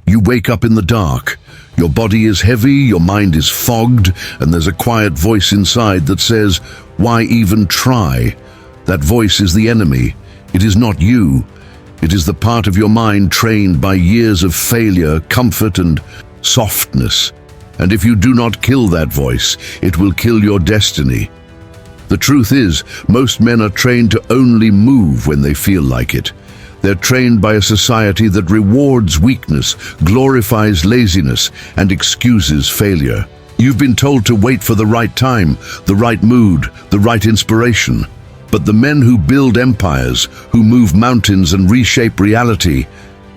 You wake up in the dark. Your body is heavy, your mind is fogged, and there's a quiet voice inside that says, "Why even try?" That voice is the enemy. It is not you. It is the part of your mind trained by years of failure, comfort, and softness. And if you do not kill that voice, it will kill your destiny. The truth is, most men are trained to only move when they feel like it. They're trained by a society that rewards weakness, glorifies laziness, and excuses failure. You've been told to wait for the right time, the right mood, the right inspiration. But the men who build empires, who move mountains and reshape reality,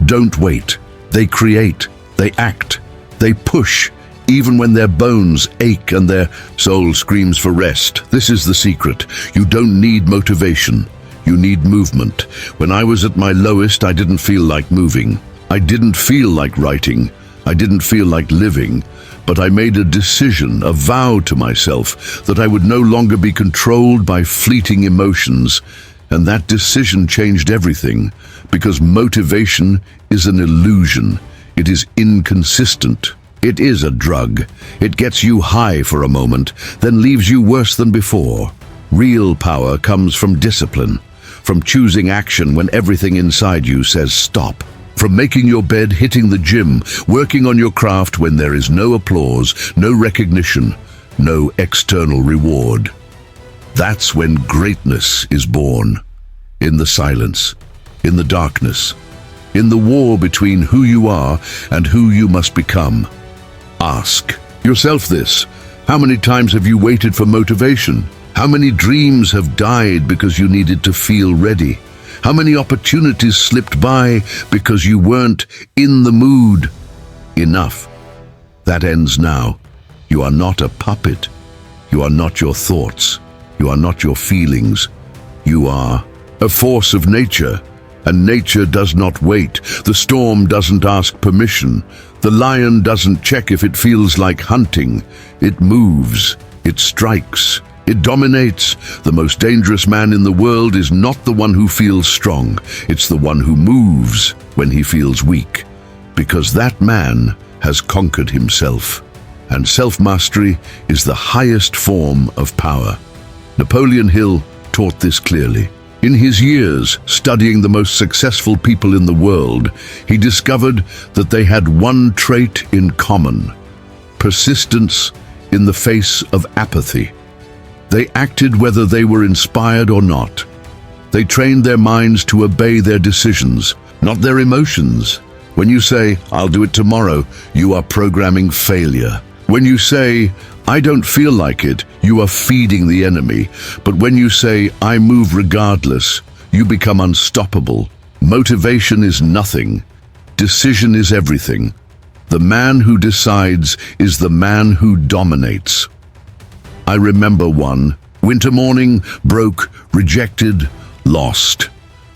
don't wait. They create, they act, they push, even when their bones ache and their soul screams for rest. This is the secret. You don't need motivation. You need movement. When I was at my lowest, I didn't feel like moving. I didn't feel like writing. I didn't feel like living. But I made a decision, a vow to myself, that I would no longer be controlled by fleeting emotions. And that decision changed everything, because motivation is an illusion. It is inconsistent. It is a drug. It gets you high for a moment, then leaves you worse than before. Real power comes from discipline, from choosing action when everything inside you says stop, from making your bed, hitting the gym, working on your craft when there is no applause, no recognition, no external reward. That's when greatness is born. In the silence, in the darkness, in the war between who you are and who you must become. Ask yourself this: how many times have you waited for motivation? How many dreams have died because you needed to feel ready? How many opportunities slipped by because you weren't in the mood? Enough. That ends now. You are not a puppet. You are not your thoughts. You are not your feelings. You are a force of nature, and nature does not wait. The storm doesn't ask permission. The lion doesn't check if it feels like hunting. It moves. It strikes. It dominates. The most dangerous man in the world is not the one who feels strong. It's the one who moves when he feels weak, because that man has conquered himself. And self-mastery is the highest form of power. Napoleon Hill taught this clearly. In his years studying the most successful people in the world, he discovered that they had one trait in common: persistence in the face of apathy. They acted whether they were inspired or not. They trained their minds to obey their decisions, not their emotions. When you say, "I'll do it tomorrow," you are programming failure. When you say, "I don't feel like it," you are feeding the enemy. But when you say, "I move regardless," you become unstoppable. Motivation is nothing. Decision is everything. The man who decides is the man who dominates. I remember one winter morning, broke, rejected, lost.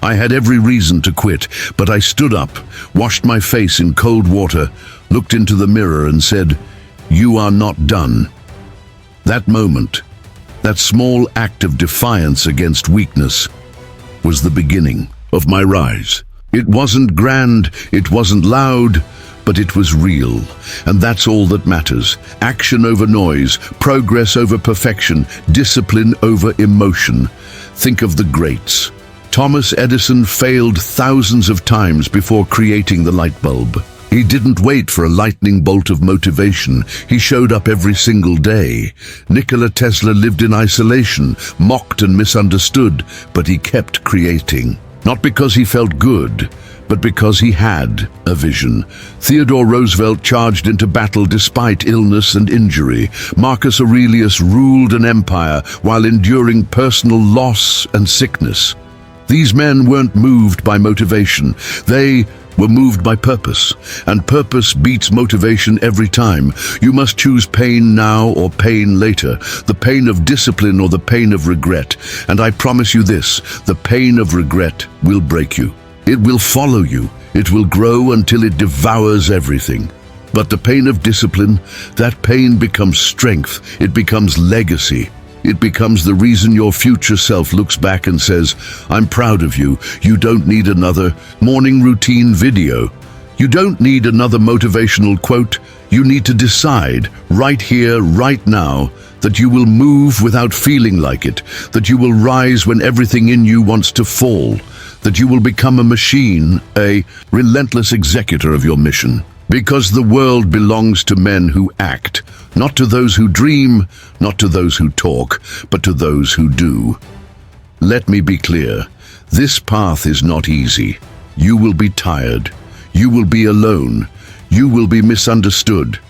I had every reason to quit, but I stood up, washed my face in cold water, looked into the mirror and said, "You are not done." That moment, that small act of defiance against weakness, was the beginning of my rise. It wasn't grand, it wasn't loud, but it was real. And that's all that matters. Action over noise, progress over perfection, discipline over emotion. Think of the greats. Thomas Edison failed thousands of times before creating the light bulb. He didn't wait for a lightning bolt of motivation. He showed up every single day. Nikola Tesla lived in isolation, mocked and misunderstood, but he kept creating. Not because he felt good, but because he had a vision. Theodore Roosevelt charged into battle despite illness and injury. Marcus Aurelius ruled an empire while enduring personal loss and sickness. These men weren't moved by motivation. They were moved by purpose, and purpose beats motivation every time. You must choose pain now or pain later, the pain of discipline or the pain of regret. And I promise you this, the pain of regret will break you. It will follow you. It will grow until it devours everything. But the pain of discipline, that pain becomes strength. It becomes legacy. It becomes the reason your future self looks back and says, "I'm proud of you. You don't need another morning routine video. You don't need another motivational quote. You need to decide, right here, right now, that you will move without feeling like it, that you will rise when everything in you wants to fall, that you will become a machine, a relentless executor of your mission. Because the world belongs to men who act, not to those who dream, not to those who talk, but to those who do. Let me be clear, this path is not easy. You will be tired, you will be alone, you will be misunderstood,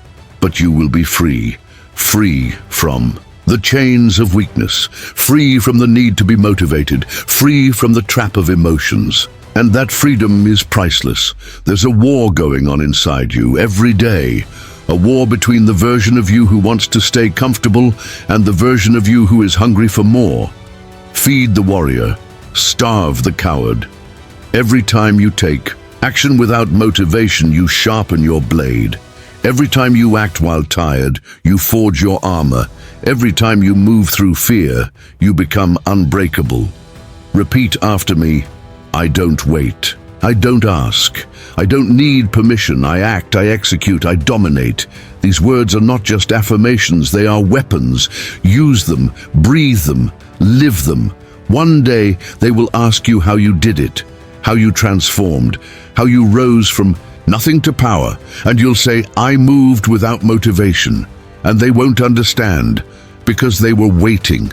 but you will be free. Free from the chains of weakness, free from the need to be motivated, free from the trap of emotions. And that freedom is priceless. There's a war going on inside you every day. A war between the version of you who wants to stay comfortable and the version of you who is hungry for more. Feed the warrior, starve the coward. Every time you take action without motivation, you sharpen your blade. Every time you act while tired, you forge your armor. Every time you move through fear, you become unbreakable. Repeat after me. I don't wait. I don't ask. I don't need permission. I act, I execute, I dominate. These words are not just affirmations, they are weapons. Use them, breathe them, live them. One day they will ask you how you did it, how you transformed, how you rose from nothing to power, and you'll say, I moved without motivation. And they won't understand, because they were waiting.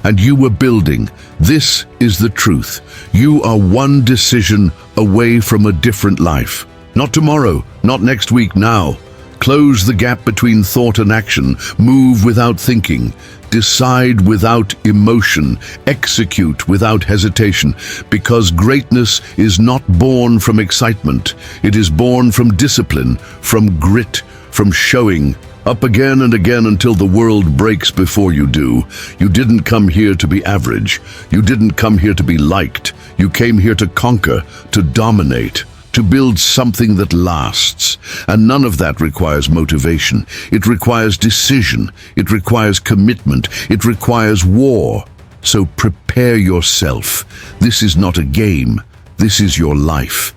And you were building. This is the truth. You are one decision away from a different life. Not tomorrow, not next week, now. Close the gap between thought and action. Move without thinking. Decide without emotion. Execute without hesitation. Because greatness is not born from excitement. It is born from discipline, from grit, from showing up again and again until the world breaks before you do. You didn't come here to be average. You didn't come here to be liked. You came here to conquer, to dominate, to build something that lasts. And none of that requires motivation. It requires decision. It requires commitment. It requires war. So prepare yourself. This is not a game. This is your life.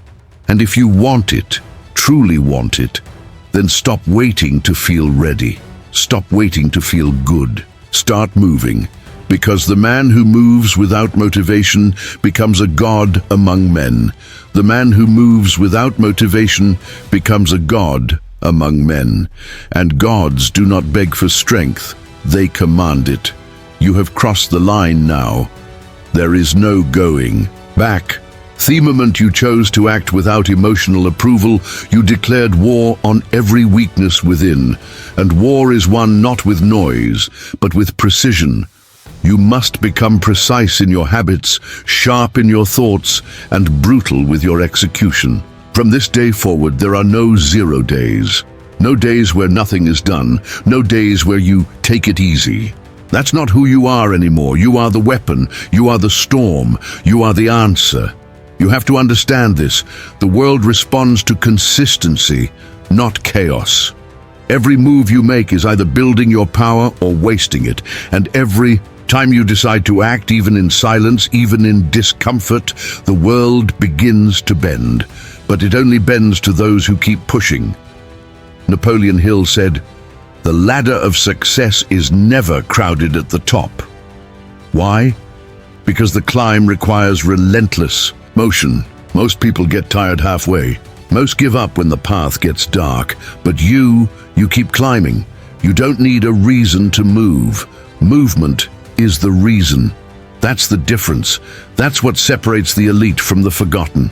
And if you want it, truly want it, then stop waiting to feel ready. Stop waiting to feel good. Start moving, because the man who moves without motivation becomes a god among men. The man who moves without motivation becomes a god among men. And gods do not beg for strength, they command it. You have crossed the line now. There is no going back. The moment you chose to act without emotional approval, you declared war on every weakness within. And war is won not with noise, but with precision. You must become precise in your habits, sharp in your thoughts, and brutal with your execution. From this day forward, there are no 0 days. No days where nothing is done. No days where you take it easy. That's not who you are anymore. You are the weapon. You are the storm. You are the answer. You have to understand this. The world responds to consistency, not chaos. Every move you make is either building your power or wasting it. And every time you decide to act, even in silence, even in discomfort, the world begins to bend. But it only bends to those who keep pushing. Napoleon Hill said, "The ladder of success is never crowded at the top." Why? Because the climb requires relentless motion. Most people get tired halfway. Most give up when the path gets dark. But you keep climbing. You don't need a reason to move. Movement is the reason. That's the difference. That's what separates the elite from the forgotten.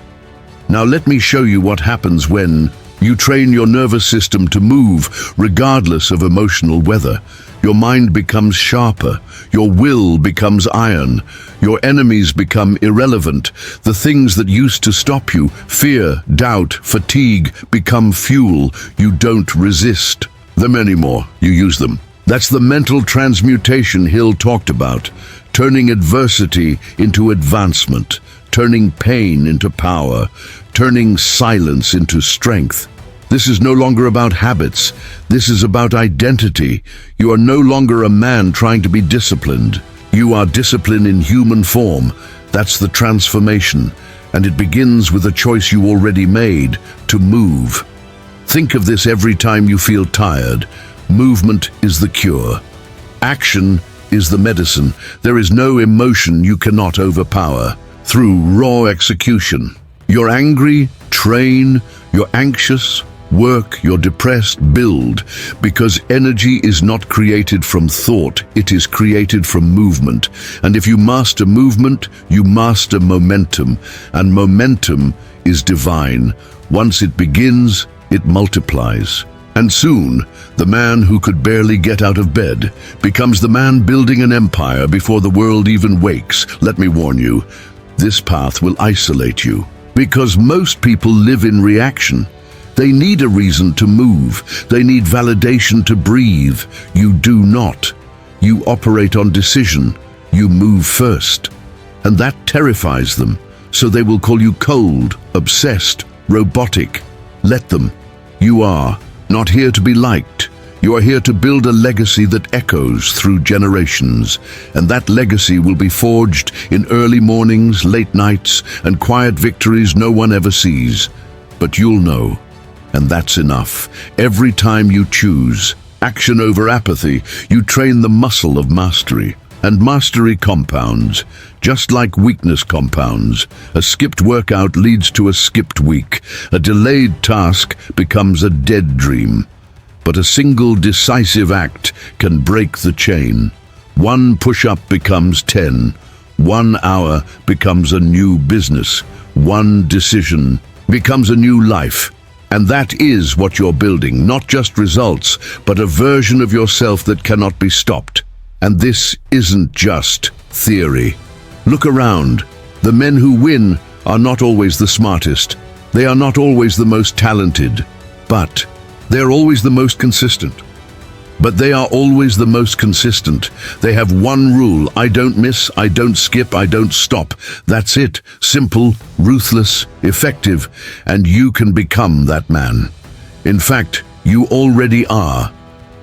Now let me show you what happens when you train your nervous system to move, regardless of emotional weather. Your mind becomes sharper. Your will becomes iron. Your enemies become irrelevant. The things that used to stop you, fear, doubt, fatigue, become fuel. You don't resist them anymore. You use them. That's the mental transmutation Hill talked about. Turning adversity into advancement. Turning pain into power. Turning silence into strength. This is no longer about habits. This is about identity. You are no longer a man trying to be disciplined. You are discipline in human form. That's the transformation. And it begins with a choice you already made, to move. Think of this every time you feel tired. Movement is the cure. Action is the medicine. There is no emotion you cannot overpower through raw execution. You're angry, train. You're anxious, work. You're depressed, build. Because energy is not created from thought, it is created from movement. And if you master movement, you master momentum. And momentum is divine. Once it begins, it multiplies. And soon, the man who could barely get out of bed becomes the man building an empire before the world even wakes. Let me warn you, this path will isolate you. Because most people live in reaction. They need a reason to move. They need validation to breathe. You do not. You operate on decision. You move first. And that terrifies them. So they will call you cold, obsessed, robotic. Let them. You are not here to be liked. You are here to build a legacy that echoes through generations. And that legacy will be forged in early mornings, late nights, and quiet victories no one ever sees. But you'll know. And that's enough. Every time you choose action over apathy, you train the muscle of mastery. And mastery compounds, just like weakness compounds. A skipped workout leads to a skipped week. A delayed task becomes a dead dream. But a single decisive act can break the chain. One push-up becomes 10. 1 hour becomes a new business. One decision becomes a new life. And that is what you're building, not just results, but a version of yourself that cannot be stopped. And this isn't just theory. Look around. The men who win are not always the smartest. They are not always the most talented. But they're always the most consistent. They have one rule: I don't miss, I don't skip, I don't stop. That's it. Simple, ruthless, effective, and you can become that man. In fact, you already are.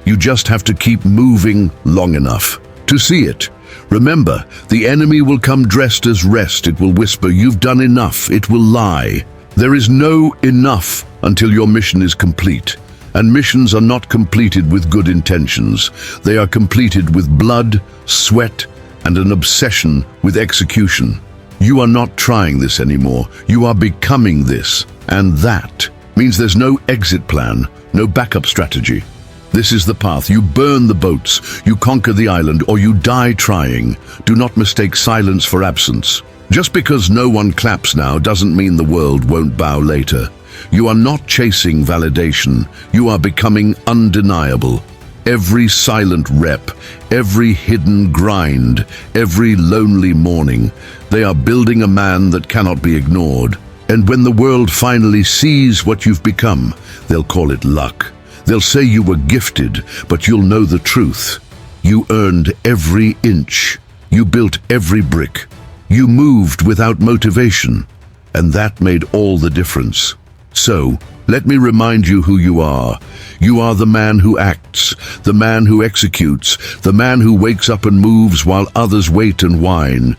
You just have to keep moving long enough to see it. Remember, the enemy will come dressed as rest. It will whisper, "You've done enough." It will lie. There is no enough until your mission is complete. And missions are not completed with good intentions. They are completed with blood, sweat, and an obsession with execution. You are not trying this anymore. You are becoming this. And that means there's no exit plan, no backup strategy. This is the path. You burn the boats, you conquer the island, or you die trying. Do not mistake silence for absence. Just because no one claps now doesn't mean the world won't bow later. You are not chasing validation. You are becoming undeniable. Every silent rep, every hidden grind, every lonely morning, they are building a man that cannot be ignored. And when the world finally sees what you've become, they'll call it luck. They'll say you were gifted, but you'll know the truth. You earned every inch. You built every brick. You moved without motivation. And that made all the difference. So, let me remind you who you are. You are the man who acts, the man who executes, the man who wakes up and moves while others wait and whine.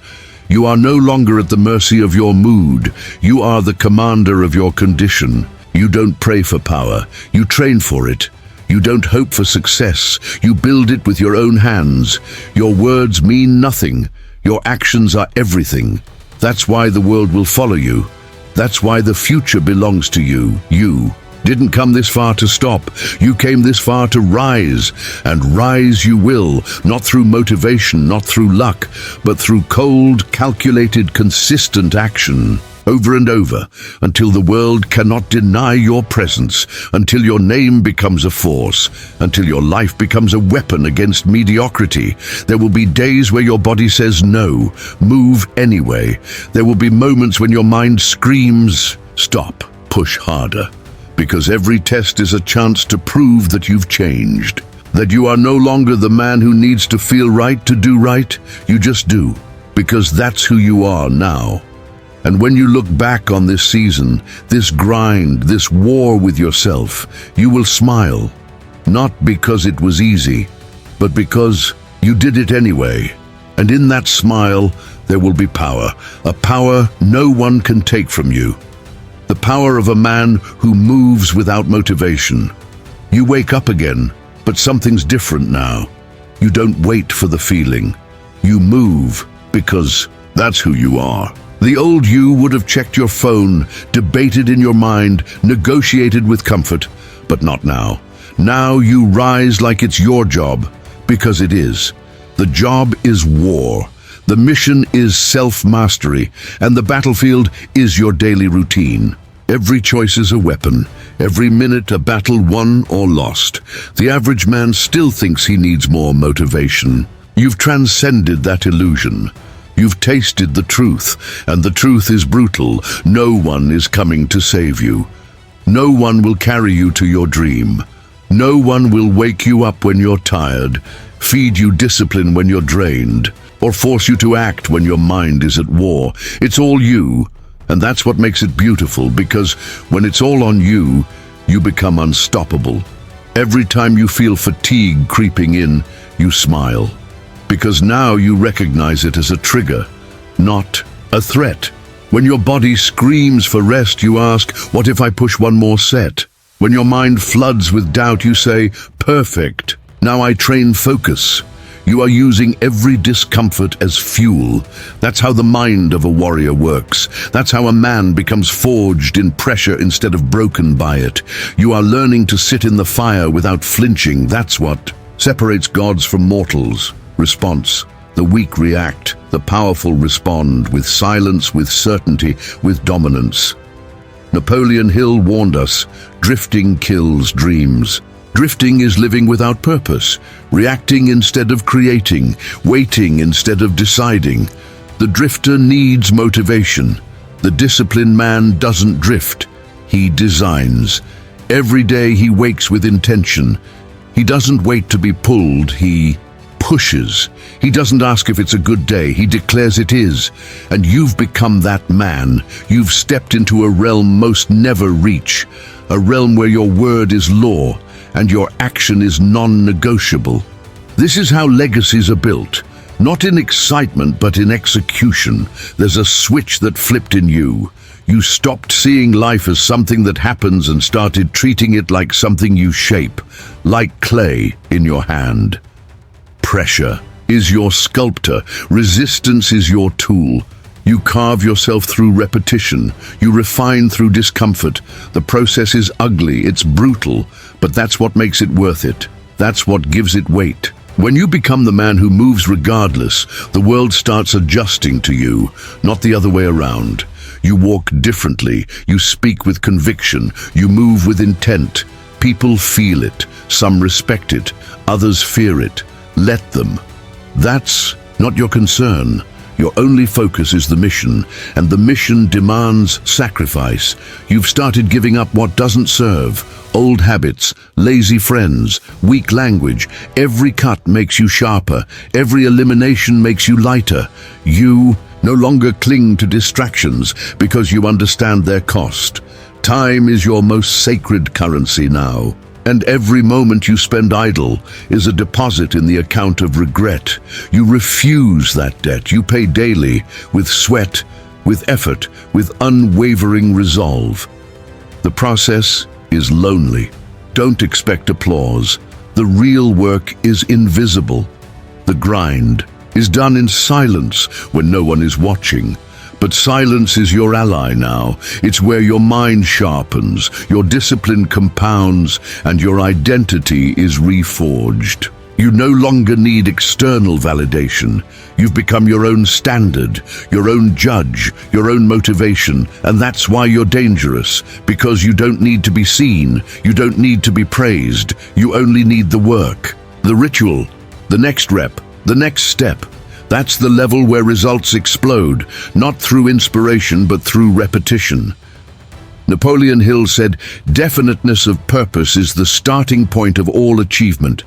You are no longer at the mercy of your mood. You are the commander of your condition. You don't pray for power. You train for it. You don't hope for success. You build it with your own hands. Your words mean nothing. Your actions are everything. That's why the world will follow you. That's why the future belongs to you. You didn't come this far to stop. You came this far to rise, and rise you will, not through motivation, not through luck, but through cold, calculated, consistent action. Over and over, until the world cannot deny your presence, until your name becomes a force, until your life becomes a weapon against mediocrity. There will be days where your body says no, move anyway. There will be moments when your mind screams, stop, push harder. Because every test is a chance to prove that you've changed. That you are no longer the man who needs to feel right to do right. You just do, because that's who you are now. And when you look back on this season, this grind, this war with yourself, you will smile. Not because it was easy, but because you did it anyway. And in that smile, there will be power, a power no one can take from you. The power of a man who moves without motivation. You wake up again, but something's different now. You don't wait for the feeling. You move because that's who you are. The old you would have checked your phone, debated in your mind, negotiated with comfort, but not now. Now you rise like it's your job, because it is. The job is war. The mission is self-mastery, and the battlefield is your daily routine. Every choice is a weapon, every minute a battle won or lost. The average man still thinks he needs more motivation. You've transcended that illusion. You've tasted the truth, and the truth is brutal. No one is coming to save you. No one will carry you to your dream. No one will wake you up when you're tired, feed you discipline when you're drained, or force you to act when your mind is at war. It's all you, and that's what makes it beautiful, because when it's all on you, you become unstoppable. Every time you feel fatigue creeping in, you smile. Because now you recognize it as a trigger, not a threat. When your body screams for rest, you ask, what if I push one more set? When your mind floods with doubt, you say, perfect. Now I train focus. You are using every discomfort as fuel. That's how the mind of a warrior works. That's how a man becomes forged in pressure instead of broken by it. You are learning to sit in the fire without flinching. That's what separates gods from mortals. Response. The weak react, the powerful respond, with silence, with certainty, with dominance. Napoleon Hill warned us, drifting kills dreams. Drifting is living without purpose, reacting instead of creating, waiting instead of deciding. The drifter needs motivation. The disciplined man doesn't drift, he designs. Every day he wakes with intention. He doesn't wait to be pulled, he pushes. He doesn't ask if it's a good day, he declares it is. And you've become that man. You've stepped into a realm most never reach, a realm where your word is law and your action is non-negotiable. This is how legacies are built, not in excitement but in execution. There's a switch that flipped in you. You stopped seeing life as something that happens and started treating it like something you shape, like clay in your hand. Pressure is your sculptor, resistance is your tool. You carve yourself through repetition, you refine through discomfort. The process is ugly, it's brutal, but that's what makes it worth it. That's what gives it weight. When you become the man who moves regardless, the world starts adjusting to you, not the other way around. You walk differently, you speak with conviction, you move with intent. People feel it, some respect it, others fear it. Let them. That's not your concern. Your only focus is the mission, and the mission demands sacrifice. You've started giving up what doesn't serve. Old habits, lazy friends, weak language. Every cut makes you sharper. Every elimination makes you lighter. You no longer cling to distractions because you understand their cost. Time is your most sacred currency now. And every moment you spend idle is a deposit in the account of regret. You refuse that debt. You pay daily, with sweat, with effort, with unwavering resolve. The process is lonely. Don't expect applause. The real work is invisible. The grind is done in silence when no one is watching. But silence is your ally now. It's where your mind sharpens, your discipline compounds, and your identity is reforged. You no longer need external validation. You've become your own standard, your own judge, your own motivation, and that's why you're dangerous, because you don't need to be seen, you don't need to be praised, you only need the work, the ritual, the next rep, the next step. That's the level where results explode, not through inspiration but through repetition. Napoleon Hill said, "Definiteness of purpose is the starting point of all achievement."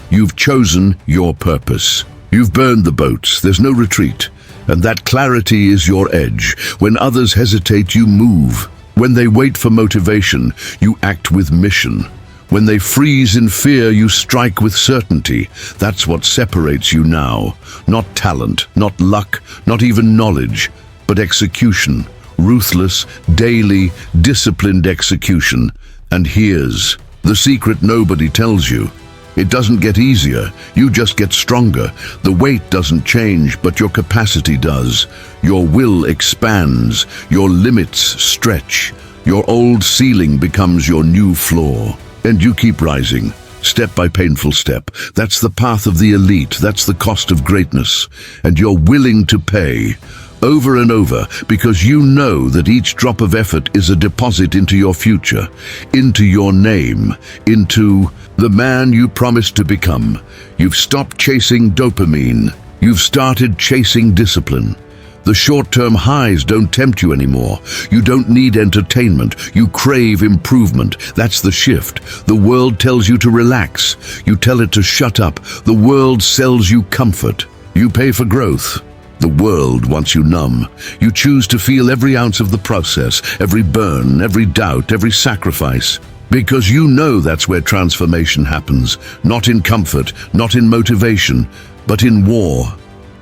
You've chosen your purpose. You've burned the boats, there's no retreat. And that clarity is your edge. When others hesitate, you move. When they wait for motivation, you act with mission. When they freeze in fear, you strike with certainty. That's what separates you now. Not talent, not luck, not even knowledge, but execution. Ruthless, daily, disciplined execution. And here's the secret nobody tells you. It doesn't get easier, you just get stronger. The weight doesn't change, but your capacity does. Your will expands, your limits stretch. Your old ceiling becomes your new floor. And you keep rising, step by painful step. That's the path of the elite, that's the cost of greatness. And you're willing to pay, over and over, because you know that each drop of effort is a deposit into your future, into your name, into the man you promised to become. You've stopped chasing dopamine. You've started chasing discipline. The short-term highs don't tempt you anymore. You don't need entertainment. You crave improvement. That's the shift. The world tells you to relax. You tell it to shut up. The world sells you comfort. You pay for growth. The world wants you numb. You choose to feel every ounce of the process, every burn, every doubt, every sacrifice. Because you know that's where transformation happens. Not in comfort, not in motivation, but in war.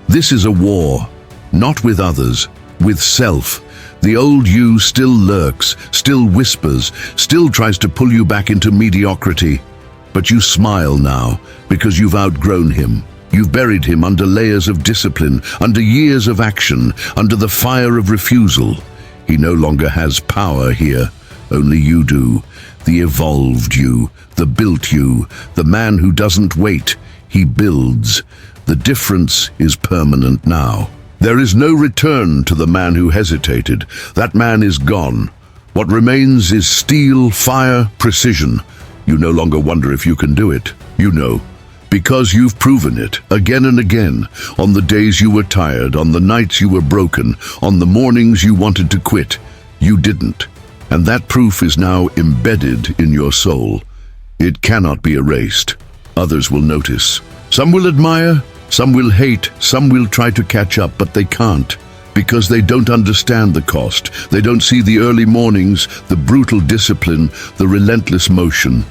This is a war. Not with others, with self. The old you still lurks, still whispers, still tries to pull you back into mediocrity. But you smile now, because you've outgrown him. You've buried him under layers of discipline, under years of action, under the fire of refusal. He no longer has power here, only you do. The evolved you, the built you, the man who doesn't wait, he builds. The difference is permanent now. There is no return to the man who hesitated. That man is gone. What remains is steel, fire, precision. You no longer wonder if you can do it. You know, because you've proven it again and again, on the days you were tired, on the nights you were broken, on the mornings you wanted to quit. You didn't. And that proof is now embedded in your soul. It cannot be erased. Others will notice. Some will admire, some will hate, some will try to catch up, but they can't, because they don't understand the cost. They don't see the early mornings, the brutal discipline, the relentless motion.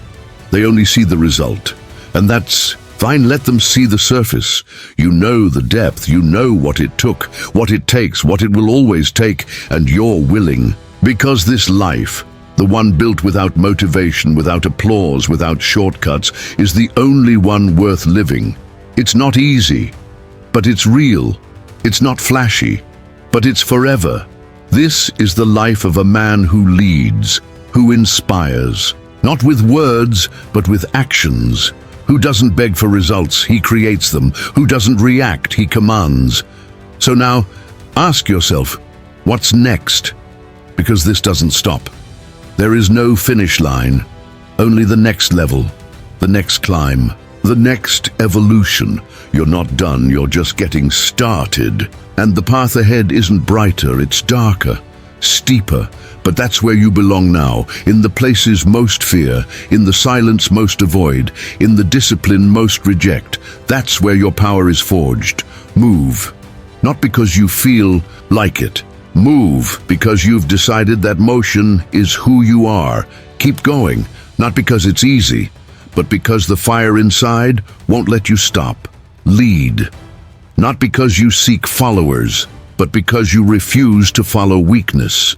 They only see the result. And that's fine, let them see the surface. You know the depth, you know what it took, what it takes, what it will always take, and you're willing. Because this life, the one built without motivation, without applause, without shortcuts, is the only one worth living. It's not easy, but it's real. It's not flashy, but it's forever. This is the life of a man who leads, who inspires, not with words, but with actions. Who doesn't beg for results, he creates them. Who doesn't react, he commands. So now, ask yourself, what's next? Because this doesn't stop. There is no finish line, only the next level, the next climb, the next evolution. You're not done, you're just getting started. And the path ahead isn't brighter, it's darker, steeper. But that's where you belong now, in the places most fear, in the silence most avoid, in the discipline most reject. That's where your power is forged. Move, not because you feel like it. Move because you've decided that motion is who you are. Keep going, not because it's easy, but because the fire inside won't let you stop. Lead, not because you seek followers, but because you refuse to follow weakness.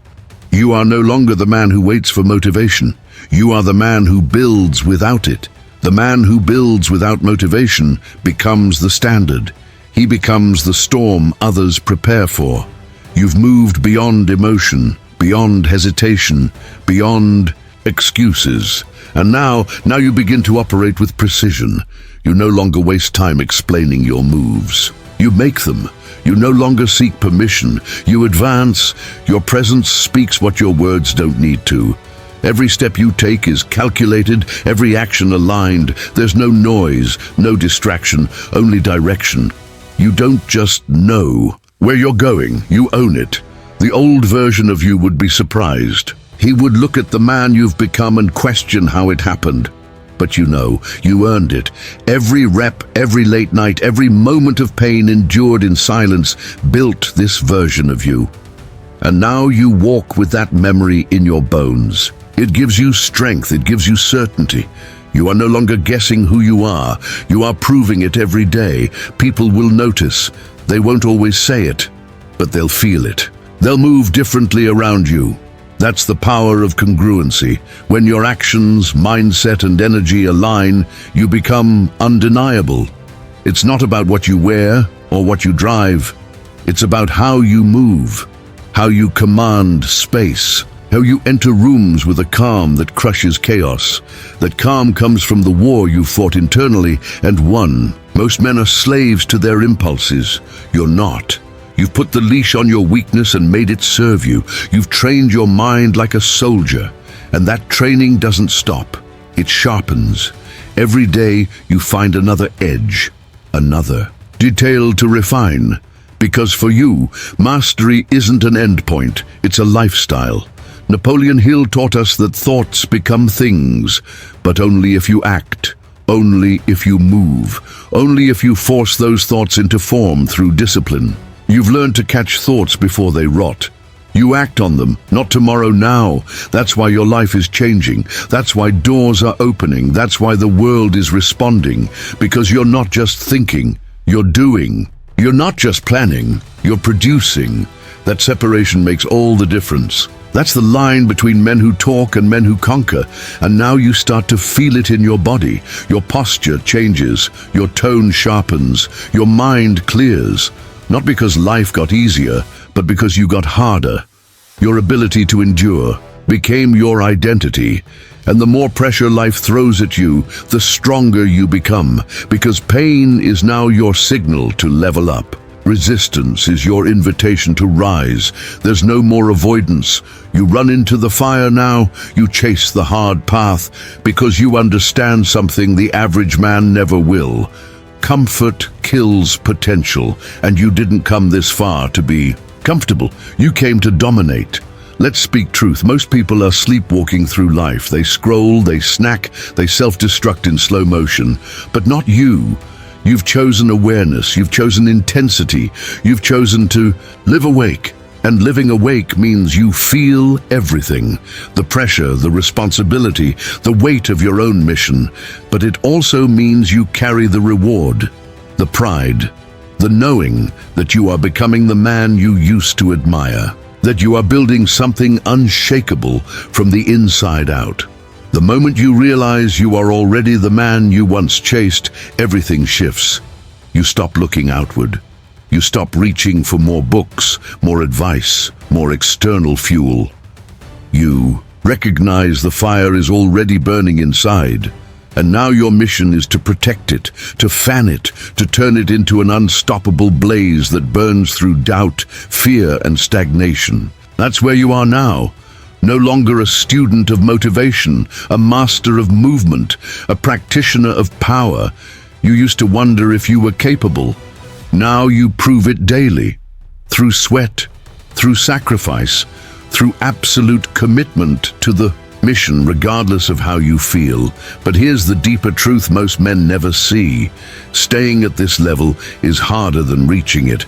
You are no longer the man who waits for motivation. You are the man who builds without it. The man who builds without motivation becomes the standard. He becomes the storm others prepare for. You've moved beyond emotion, beyond hesitation, beyond excuses. And now you begin to operate with precision. You no longer waste time explaining your moves. You make them. You no longer seek permission. You advance. Your presence speaks what your words don't need to. Every step you take is calculated, every action aligned. There's no noise, no distraction, only direction. You don't just know where you're going, you own it. The old version of you would be surprised. He would look at the man you've become and question how it happened. But you know, you earned it. Every rep, every late night, every moment of pain endured in silence built this version of you. And now you walk with that memory in your bones. It gives you strength, it gives you certainty. You are no longer guessing who you are proving it every day. People will notice. They won't always say it, but they'll feel it. They'll move differently around you. That's the power of congruency. When your actions, mindset, and energy align, you become undeniable. It's not about what you wear or what you drive. It's about how you move, how you command space, how you enter rooms with a calm that crushes chaos. That calm comes from the war you fought internally and won. Most men are slaves to their impulses. You're not. You've put the leash on your weakness and made it serve you. You've trained your mind like a soldier, and that training doesn't stop. It sharpens. Every day you find another edge, another detail to refine. Because for you, mastery isn't an endpoint, it's a lifestyle. Napoleon Hill taught us that thoughts become things, but only if you act, only if you move, only if you force those thoughts into form through discipline. You've learned to catch thoughts before they rot. You act on them, not tomorrow, now. That's why your life is changing. That's why doors are opening. That's why the world is responding. Because you're not just thinking, you're doing. You're not just planning, you're producing. That separation makes all the difference. That's the line between men who talk and men who conquer. And now you start to feel it in your body. Your posture changes, your tone sharpens, your mind clears. Not because life got easier, but because you got harder. Your ability to endure became your identity. And the more pressure life throws at you, the stronger you become, because pain is now your signal to level up. Resistance is your invitation to rise. There's no more avoidance. You run into the fire now, you chase the hard path, because you understand something the average man never will. Comfort kills potential, and you didn't come this far to be comfortable. You came to dominate. Let's speak truth. Most people are sleepwalking through life. They scroll, they snack, they self-destruct in slow motion. But not you. You've chosen awareness, you've chosen intensity, you've chosen to live awake. And living awake means you feel everything. The pressure, the responsibility, the weight of your own mission. But it also means you carry the reward, the pride, the knowing that you are becoming the man you used to admire, that you are building something unshakable from the inside out. The moment you realize you are already the man you once chased, everything shifts. You stop looking outward. You stop reaching for more books, more advice, more external fuel. You recognize the fire is already burning inside, and now your mission is to protect it, to fan it, to turn it into an unstoppable blaze that burns through doubt, fear, and stagnation. That's where you are now. No longer a student of motivation, a master of movement, a practitioner of power. You used to wonder if you were capable. Now you prove it daily, through sweat, through sacrifice, through absolute commitment to the mission, regardless of how you feel. But here's the deeper truth most men never see. Staying at this level is harder than reaching it.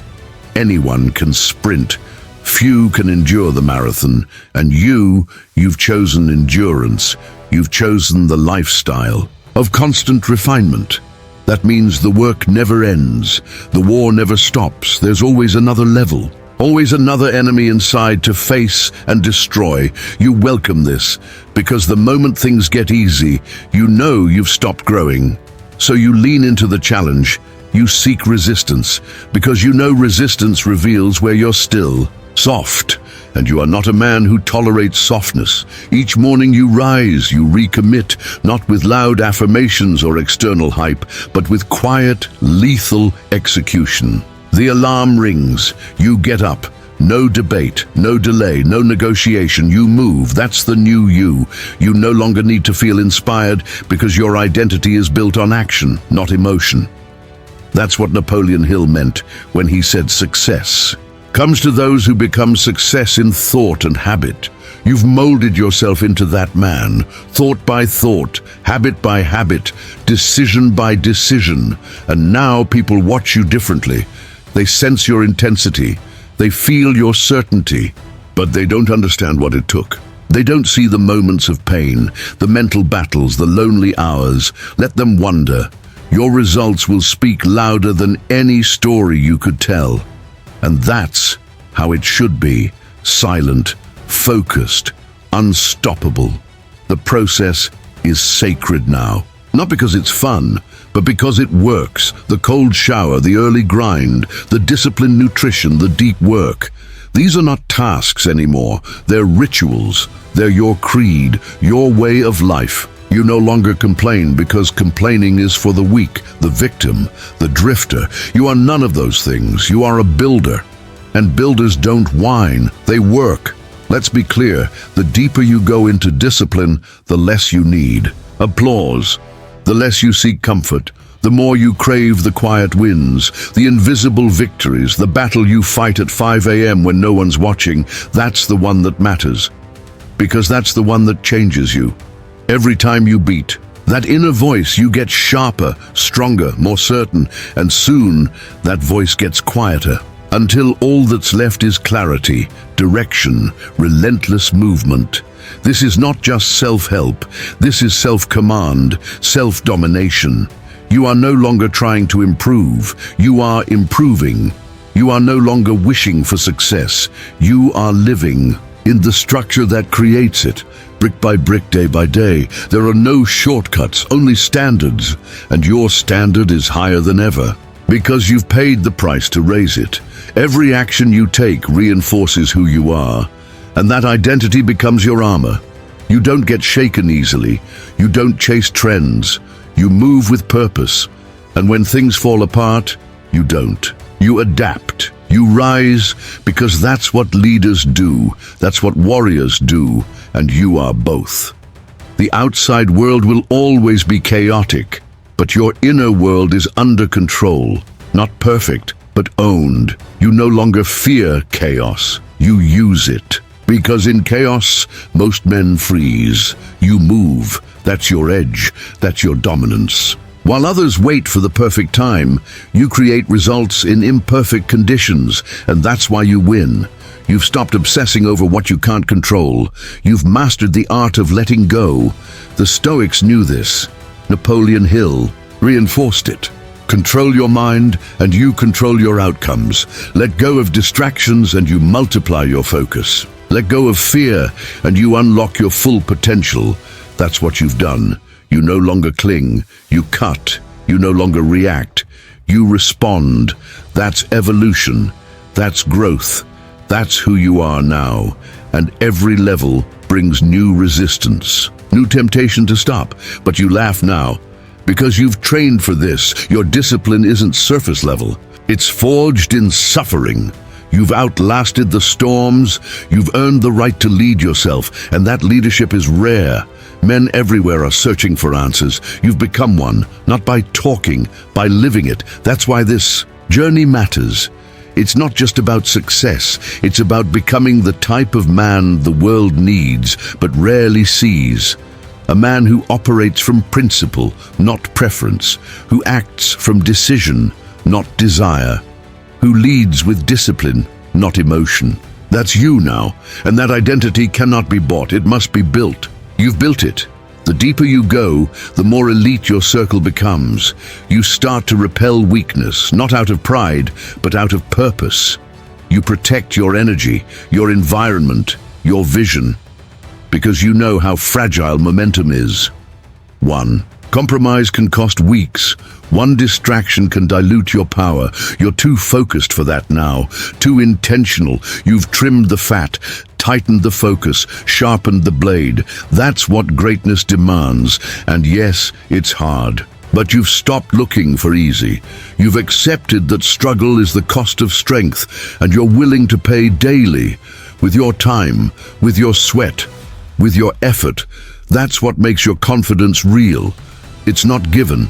Anyone can sprint. Few can endure the marathon. And you've chosen endurance. You've chosen the lifestyle of constant refinement. That means the work never ends. The war never stops. There's always another level. Always another enemy inside to face and destroy. You welcome this, because the moment things get easy, you know you've stopped growing. So you lean into the challenge. You seek resistance, because you know resistance reveals where you're still soft. And you are not a man who tolerates softness. Each morning you rise, you recommit, not with loud affirmations or external hype, but with quiet, lethal execution. The alarm rings, you get up. No debate, no delay, no negotiation. You move. That's the new you. You no longer need to feel inspired, because your identity is built on action, not emotion. That's what Napoleon Hill meant when he said success comes to those who become success in thought and habit. You've molded yourself into that man, thought by thought, habit by habit, decision by decision. And now people watch you differently. They sense your intensity. They feel your certainty. But they don't understand what it took. They don't see the moments of pain, the mental battles, the lonely hours. Let them wonder. Your results will speak louder than any story you could tell. And that's how it should be. Silent, focused, unstoppable. The process is sacred now. Not because it's fun, but because it works. The cold shower, the early grind, the disciplined nutrition, the deep work. These are not tasks anymore. They're rituals. They're your creed, your way of life. You no longer complain because complaining is for the weak, the victim, the drifter. You are none of those things. You are a builder. And builders don't whine, they work. Let's be clear, the deeper you go into discipline, the less you need applause. The less you seek comfort, the more you crave the quiet wins, the invisible victories, the battle you fight at 5 a.m. when no one's watching. That's the one that matters. Because that's the one that changes you. Every time you beat, that inner voice, you get sharper, stronger, more certain, and soon that voice gets quieter, until all that's left is clarity, direction, relentless movement. This is not just self-help, this is self-command, self-domination. You are no longer trying to improve, you are improving. You are no longer wishing for success, you are living in the structure that creates it. Brick by brick, day by day. There are no shortcuts, only standards, and your standard is higher than ever. Because you've paid the price to raise it. Every action you take reinforces who you are, and that identity becomes your armor. You don't get shaken easily. You don't chase trends. You move with purpose. And when things fall apart, you don't. You adapt. You rise, because that's what leaders do. That's what warriors do, and you are both. The outside world will always be chaotic, but your inner world is under control. Not perfect, but owned. You no longer fear chaos. You use it. Because in chaos, most men freeze. You move. That's your edge. That's your dominance. While others wait for the perfect time, you create results in imperfect conditions, and that's why you win. You've stopped obsessing over what you can't control. You've mastered the art of letting go. The Stoics knew this. Napoleon Hill reinforced it. Control your mind, and you control your outcomes. Let go of distractions, and you multiply your focus. Let go of fear, and you unlock your full potential. That's what you've done. You no longer cling. You cut. You no longer react. You respond. That's evolution. That's growth. That's who you are now. And every level brings new resistance, new temptation to stop. But you laugh now. Because you've trained for this. Your discipline isn't surface level. It's forged in suffering. You've outlasted the storms. You've earned the right to lead yourself, and that leadership is rare. Men everywhere are searching for answers. You've become one, not by talking, by living it. That's why this journey matters. It's not just about success. It's about becoming the type of man the world needs, but rarely sees. A man who operates from principle, not preference, who acts from decision, not desire, who leads with discipline, not emotion. That's you now, and that identity cannot be bought. It must be built. You've built it. The deeper you go, the more elite your circle becomes. You start to repel weakness, not out of pride, but out of purpose. You protect your energy, your environment, your vision, because you know how fragile momentum is. 1. Compromise can cost weeks. One distraction can dilute your power. You're too focused for that now, too intentional. You've trimmed the fat, tightened the focus, sharpened the blade. That's what greatness demands. And yes, it's hard. But you've stopped looking for easy. You've accepted that struggle is the cost of strength, and you're willing to pay daily, with your time, with your sweat, with your effort. That's what makes your confidence real. It's not given.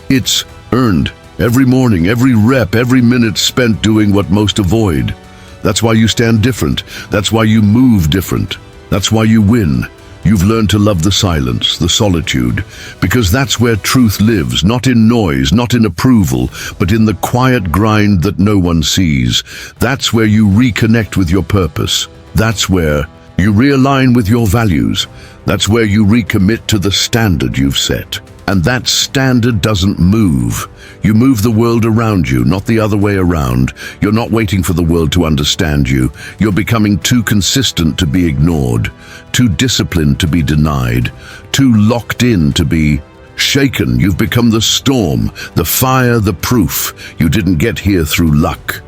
It's earned. Every morning, every rep, every minute spent doing what most avoid. That's why you stand different. That's why you move different. That's why you win. You've learned to love the silence, the solitude, because that's where truth lives, not in noise, not in approval, but in the quiet grind that no one sees. That's where you reconnect with your purpose. That's where You realign with your values. That's where you recommit to the standard you've set. And that standard doesn't move. You move the world around you, not the other way around. You're not waiting for the world to understand you. You're becoming too consistent to be ignored, too disciplined to be denied, too locked in to be shaken. You've become the storm, the fire, the proof. You didn't get here through luck.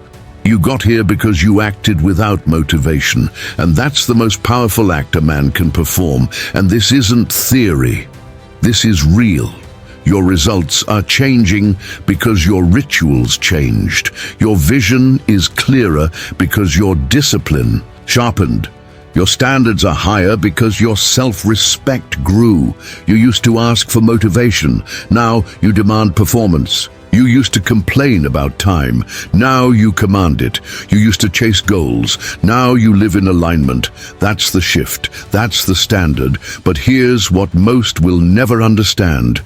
You got here because you acted without motivation, and that's the most powerful act a man can perform. And this isn't theory. This is real. Your results are changing because your rituals changed. Your vision is clearer because your discipline sharpened. Your standards are higher because your self-respect grew. You used to ask for motivation. Now you demand performance. You used to complain about time. Now you command it. You used to chase goals. Now you live in alignment. That's the shift. That's the standard. But here's what most will never understand.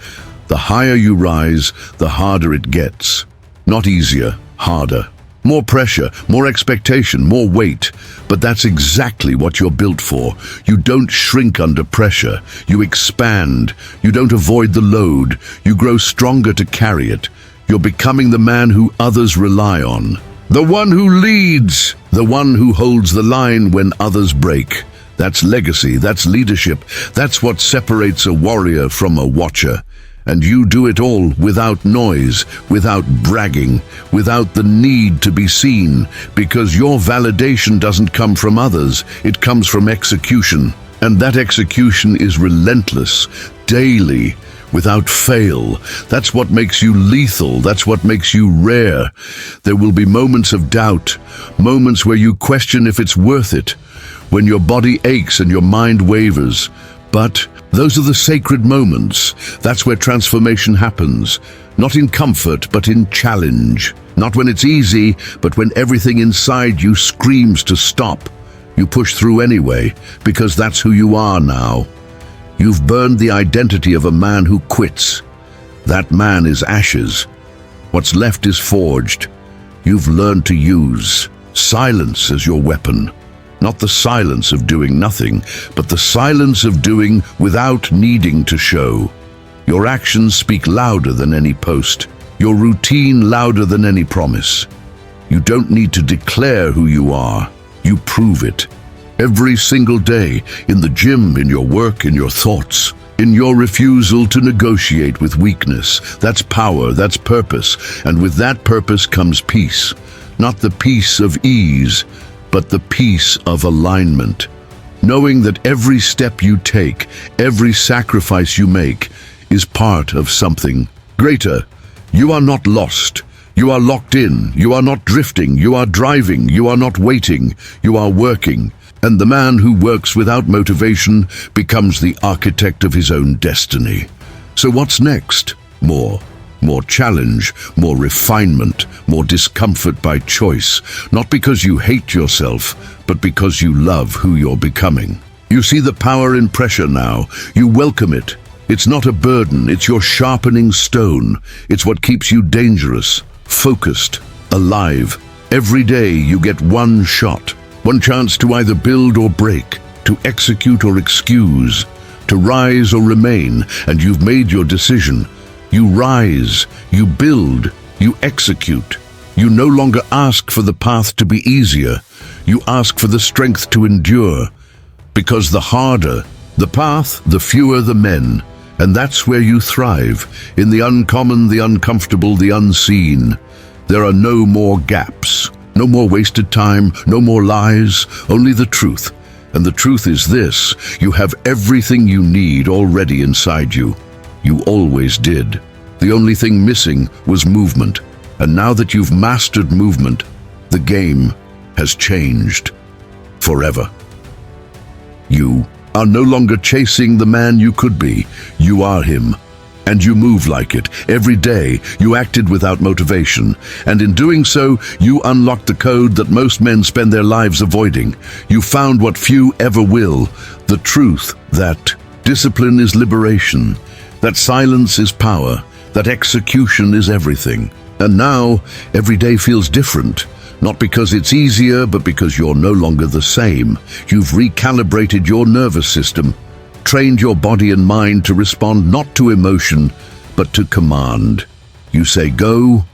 The higher you rise, the harder it gets. Not easier, harder. More pressure, more expectation, more weight. But that's exactly what you're built for. You don't shrink under pressure. You expand. You don't avoid the load. You grow stronger to carry it. You're becoming the man who others rely on. The one who leads. The one who holds the line when others break. That's legacy. That's leadership. That's what separates a warrior from a watcher. And you do it all without noise, without bragging, without the need to be seen, because your validation doesn't come from others, it comes from execution. And that execution is relentless, daily, without fail. That's what makes you lethal, that's what makes you rare. There will be moments of doubt, moments where you question if it's worth it, when your body aches and your mind wavers. But those are the sacred moments. That's where transformation happens. Not in comfort, but in challenge. Not when it's easy, but when everything inside you screams to stop. You push through anyway, because that's who you are now. You've burned the identity of a man who quits. That man is ashes. What's left is forged. You've learned to use silence as your weapon. Not the silence of doing nothing, but the silence of doing without needing to show. Your actions speak louder than any post. Your routine louder than any promise. You don't need to declare who you are. You prove it. Every single day, in the gym, in your work, in your thoughts, in your refusal to negotiate with weakness. That's power, that's purpose, and with that purpose comes peace. Not the peace of ease, but the peace of alignment. Knowing that every step you take, every sacrifice you make, is part of something greater. You are not lost. You are locked in. You are not drifting. You are driving. You are not waiting. You are working. And the man who works without motivation becomes the architect of his own destiny. So what's next? More challenge, more refinement, more discomfort by choice, not because you hate yourself, but because you love who you're becoming. You see the power in pressure now. You welcome it. It's not a burden, it's your sharpening stone. It's what keeps you dangerous, focused, alive. Every day you get one shot, one chance to either build or break, to execute or excuse, to rise or remain, and you've made your decision. You rise, you build, you execute. You no longer ask for the path to be easier. You ask for the strength to endure. Because the harder the path, the fewer the men. And that's where you thrive, in the uncommon, the uncomfortable, the unseen. There are no more gaps, no more wasted time, no more lies, only the truth. And the truth is this: you have everything you need already inside you. You always did. The only thing missing was movement. And now that you've mastered movement, the game has changed forever. You are no longer chasing the man you could be. You are him. And you move like it. Every day, you acted without motivation. And in doing so, you unlocked the code that most men spend their lives avoiding. You found what few ever will: the truth that discipline is liberation, that silence is power, that execution is everything. And now, every day feels different. Not because it's easier, but because you're no longer the same. You've recalibrated your nervous system, trained your body and mind to respond not to emotion, but to command. You say go,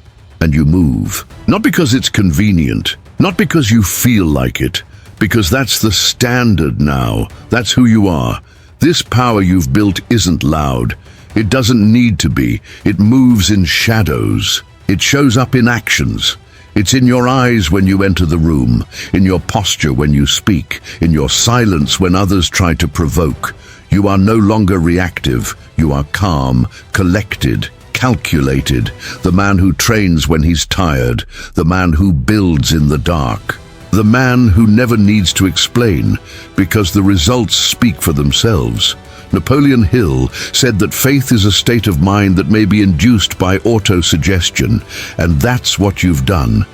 and you move. Not because it's convenient, not because you feel like it, because that's the standard now. That's who you are. This power you've built isn't loud. It doesn't need to be. It moves in shadows. It shows up in actions. It's in your eyes when you enter the room, in your posture when you speak, in your silence when others try to provoke. You are no longer reactive. You are calm, collected, calculated. The man who trains when he's tired. The man who builds in the dark. The man who never needs to explain because the results speak for themselves. Napoleon Hill said that faith is a state of mind that may be induced by auto-suggestion, and that's what you've done.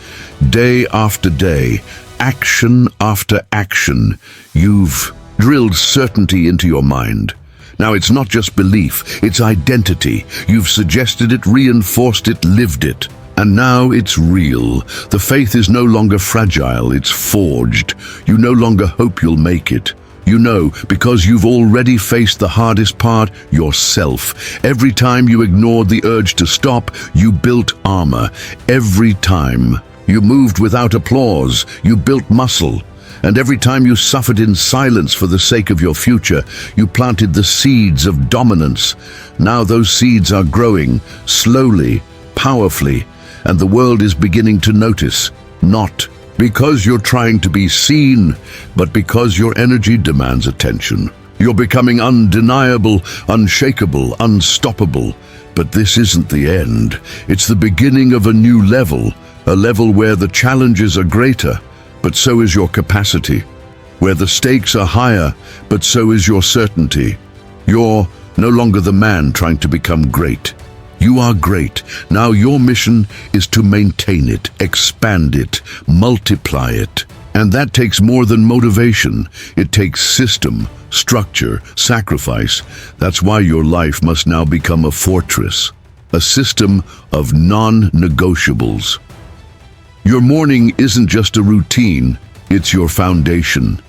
Day after day, action after action, you've drilled certainty into your mind. Now it's not just belief, it's identity. You've suggested it, reinforced it, lived it. And now it's real. The faith is no longer fragile, it's forged. You no longer hope you'll make it. You know, because you've already faced the hardest part, yourself. Every time you ignored the urge to stop, you built armor. Every time you moved without applause, you built muscle. And every time you suffered in silence for the sake of your future, you planted the seeds of dominance. Now those seeds are growing, slowly, powerfully, and the world is beginning to notice, not because you're trying to be seen, but because your energy demands attention. You're becoming undeniable, unshakable, unstoppable. But this isn't the end. It's the beginning of a new level, a level where the challenges are greater, but so is your capacity. Where the stakes are higher, but so is your certainty. You're no longer the man trying to become great. You are great. Now your mission is to maintain it, expand it, multiply it. And that takes more than motivation. It takes system, structure, sacrifice. That's why your life must now become a fortress, a system of non-negotiables. Your morning isn't just a routine, it's your foundation.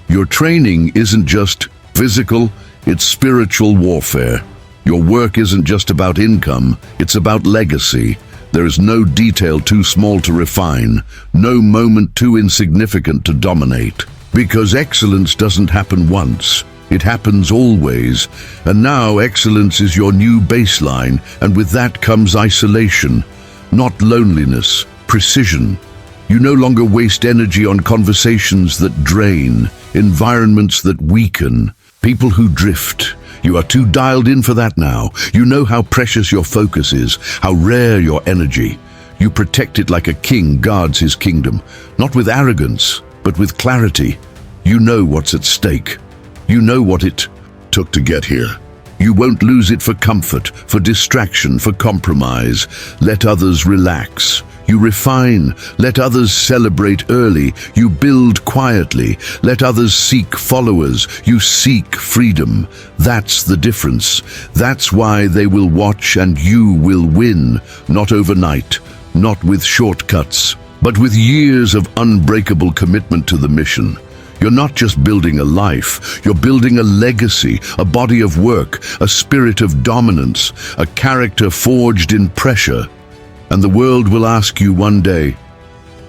Your training isn't just physical, it's spiritual warfare. Your work isn't just about income, it's about legacy. There is no detail too small to refine, no moment too insignificant to dominate. Because excellence doesn't happen once, it happens always. And now excellence is your new baseline, and with that comes isolation, not loneliness, precision. You no longer waste energy on conversations that drain, environments that weaken, people who drift. You are too dialed in for that now. You know how precious your focus is, how rare your energy. You protect it like a king guards his kingdom, not with arrogance, but with clarity. You know what's at stake. You know what it took to get here. You won't lose it for comfort, for distraction, for compromise. Let others relax. You refine, let others celebrate early. You build quietly, let others seek followers. You seek freedom. That's the difference. That's why they will watch and you will win. Not overnight, not with shortcuts, but with years of unbreakable commitment to the mission. You're not just building a life, you're building a legacy, a body of work, a spirit of dominance, a character forged in pressure. And the world will ask you one day,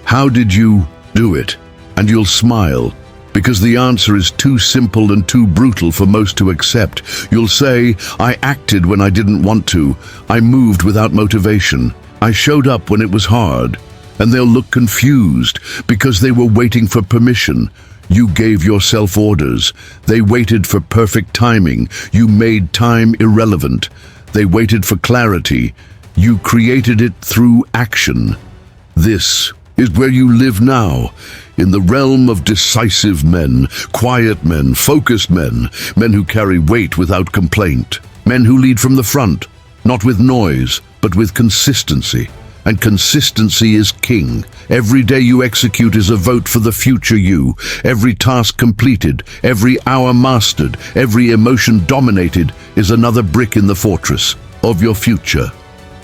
how did you do it? And you'll smile, because the answer is too simple and too brutal for most to accept. You'll say, I acted when I didn't want to. I moved without motivation. I showed up when it was hard. And they'll look confused, because they were waiting for permission. You gave yourself orders. They waited for perfect timing. You made time irrelevant. They waited for clarity. You created it through action. This is where you live now, in the realm of decisive men, quiet men, focused men, men who carry weight without complaint, men who lead from the front, not with noise, but with consistency. And consistency is king. Every day you execute is a vote for the future you. Every task completed, every hour mastered, every emotion dominated is another brick in the fortress of your future.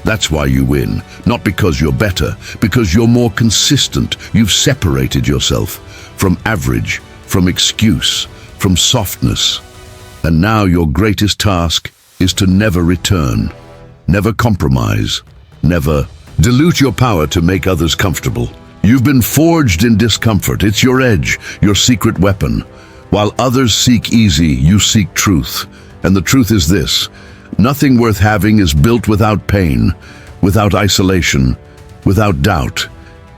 That's why you win. Not because you're better, because you're more consistent. You've separated yourself from average, from excuse, from softness. And now your greatest task is to never return, never compromise, never dilute your power to make others comfortable. You've been forged in discomfort. It's your edge, your secret weapon. While others seek easy, you seek truth. And the truth is this: nothing worth having is built without pain, without isolation, without doubt.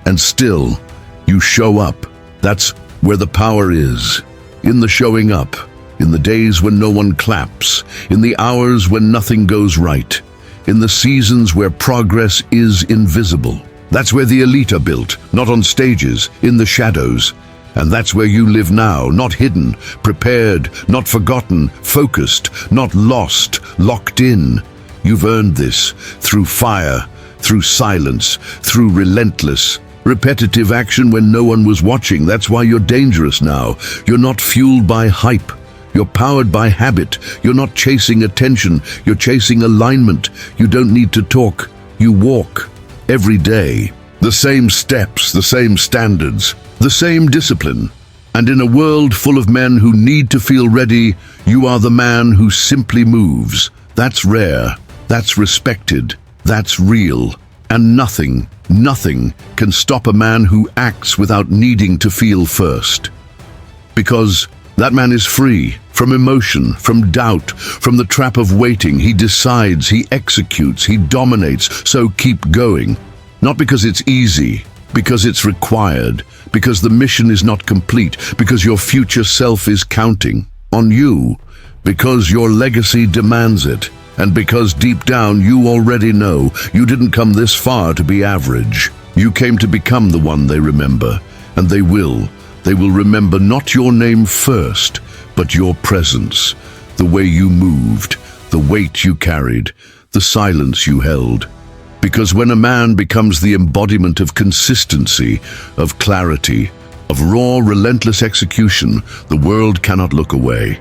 And still, you show up. That's where the power is. In the showing up. In the days when no one claps. In the hours when nothing goes right. In the seasons where progress is invisible. That's where the elite are built, not on stages, in the shadows. And that's where you live now, not hidden, prepared, not forgotten, focused, not lost, locked in. You've earned this through fire, through silence, through relentless, repetitive action when no one was watching. That's why you're dangerous now. You're not fueled by hype. You're powered by habit. You're not chasing attention. You're chasing alignment. You don't need to talk. You walk. Every day. The same steps, the same standards, the same discipline. And in a world full of men who need to feel ready, you are the man who simply moves. That's rare. That's respected. That's real. And nothing can stop a man who acts without needing to feel first. Because that man is free from emotion, from doubt, from the trap of waiting. He decides, he executes, he dominates. So keep going. Not because it's easy, because it's required, because the mission is not complete, because your future self is counting on you, because your legacy demands it, and because deep down you already know you didn't come this far to be average. You came to become the one they remember, and they will. They will remember not your name first, but your presence, the way you moved, the weight you carried, the silence you held. Because when a man becomes the embodiment of consistency, of clarity, of raw, relentless execution, the world cannot look away.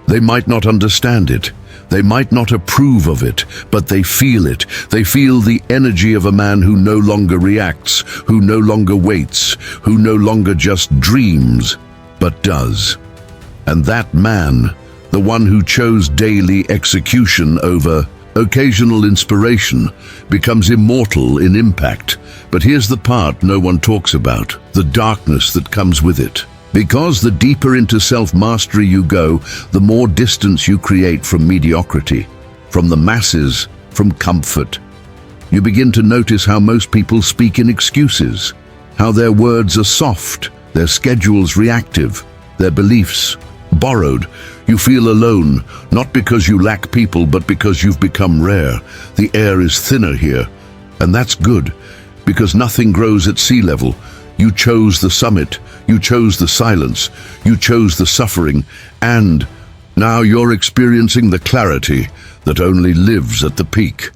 They might not understand it. They might not approve of it, but they feel it. They feel the energy of a man who no longer reacts, who no longer waits, who no longer just dreams, but does. And that man, the one who chose daily execution over occasional inspiration, becomes immortal in impact. But here's the part no one talks about, the darkness that comes with it. Because the deeper into self-mastery you go, the more distance you create from mediocrity, from the masses, from comfort. You begin to notice how most people speak in excuses, how their words are soft, their schedules reactive, their beliefs borrowed. You feel alone, not because you lack people, but because you've become rare. The air is thinner here, and that's good, because nothing grows at sea level. You chose the summit, you chose the silence, you chose the suffering, and now you're experiencing the clarity that only lives at the peak.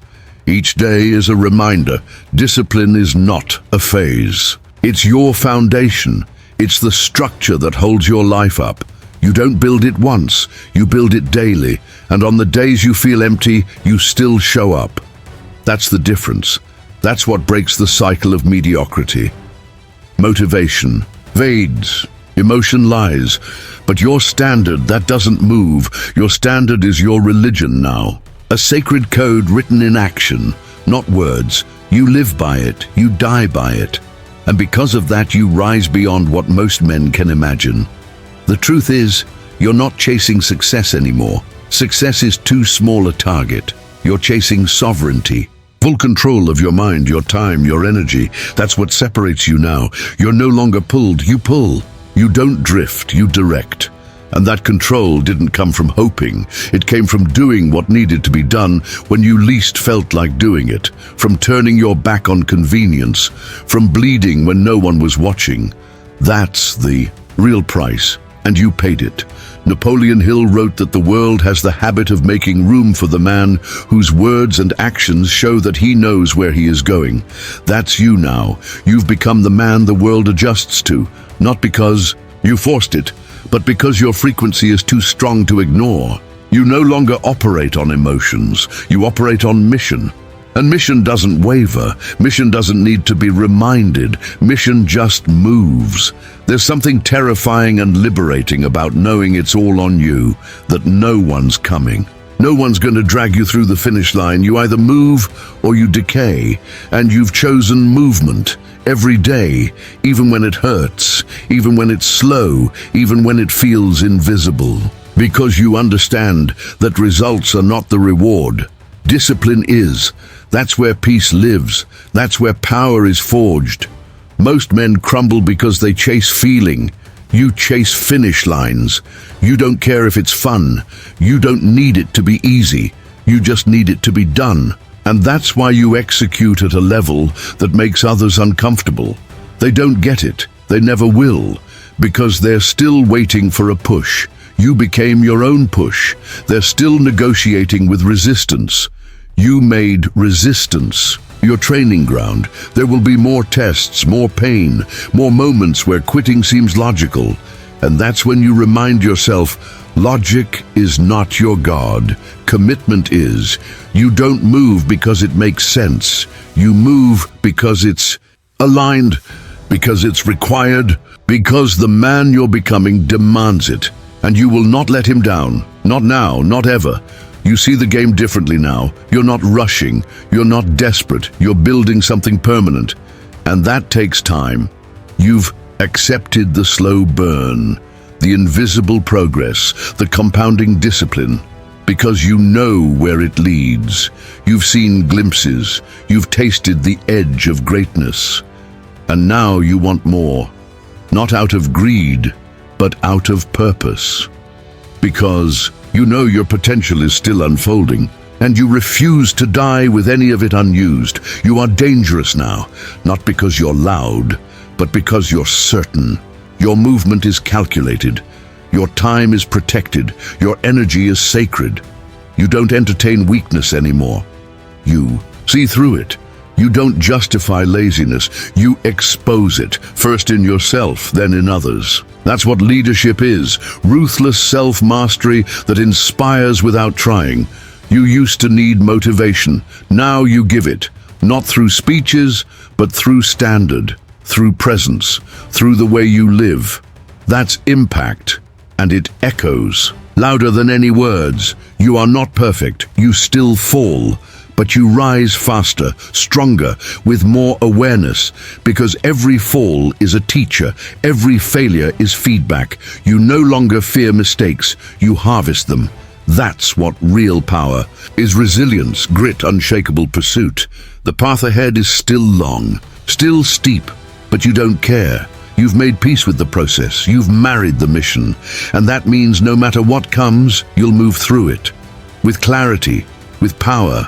Each day is a reminder, discipline is not a phase. It's your foundation. It's the structure that holds your life up. You don't build it once, you build it daily, and on the days you feel empty, you still show up. That's the difference. That's what breaks the cycle of mediocrity. Motivation fades, emotion lies, but your standard, that doesn't move. Your standard is your religion now. A sacred code written in action, not words. You live by it, you die by it. And because of that, you rise beyond what most men can imagine. The truth is, you're not chasing success anymore. Success is too small a target. You're chasing sovereignty. Full control of your mind, your time, your energy. That's what separates you now. You're no longer pulled, you pull. You don't drift, you direct. And that control didn't come from hoping. It came from doing what needed to be done when you least felt like doing it. From turning your back on convenience. From bleeding when no one was watching. That's the real price. And you paid it. Napoleon Hill wrote that the world has the habit of making room for the man whose words and actions show that he knows where he is going. That's you now. You've become the man the world adjusts to, not because you forced it, but because your frequency is too strong to ignore. You no longer operate on emotions. You operate on mission. And mission doesn't waver. Mission doesn't need to be reminded. Mission just moves. There's something terrifying and liberating about knowing it's all on you, that no one's coming. No one's going to drag you through the finish line. You either move or you decay, and you've chosen movement every day, even when it hurts, even when it's slow, even when it feels invisible. Because you understand that results are not the reward. Discipline is. That's where peace lives. That's where power is forged. Most men crumble because they chase feeling. You chase finish lines. You don't care if it's fun. You don't need it to be easy. You just need it to be done. And that's why you execute at a level that makes others uncomfortable. They don't get it. They never will. Because they're still waiting for a push. You became your own push. They're still negotiating with resistance. You made resistance your training ground. There will be more tests, more pain, more moments where quitting seems logical. And that's when you remind yourself, logic is not your God. Commitment is. You don't move because it makes sense. You move because it's aligned, because it's required, because the man you're becoming demands it. And you will not let him down. Not now, not ever. You see the game differently now. You're not rushing. You're not desperate. You're building something permanent. And that takes time. You've accepted the slow burn, the invisible progress, the compounding discipline, because you know where it leads. You've seen glimpses. You've tasted the edge of greatness. And now you want more. Not out of greed, but out of purpose. Because you know your potential is still unfolding, and you refuse to die with any of it unused. You are dangerous now, not because you're loud, but because you're certain. Your movement is calculated. Your time is protected. Your energy is sacred. You don't entertain weakness anymore. You see through it. You don't justify laziness. You expose it, first in yourself, then in others. That's what leadership is, ruthless self-mastery that inspires without trying. You used to need motivation. Now you give it, not through speeches, but through standard, through presence, through the way you live. That's impact, and it echoes, louder than any words. You are not perfect. You still fall. But you rise faster, stronger, with more awareness, because every fall is a teacher, every failure is feedback. You no longer fear mistakes, you harvest them. That's what real power is: resilience, grit, unshakable pursuit. The path ahead is still long, still steep, but you don't care. You've made peace with the process, you've married the mission, and that means no matter what comes, you'll move through it. With clarity, with power,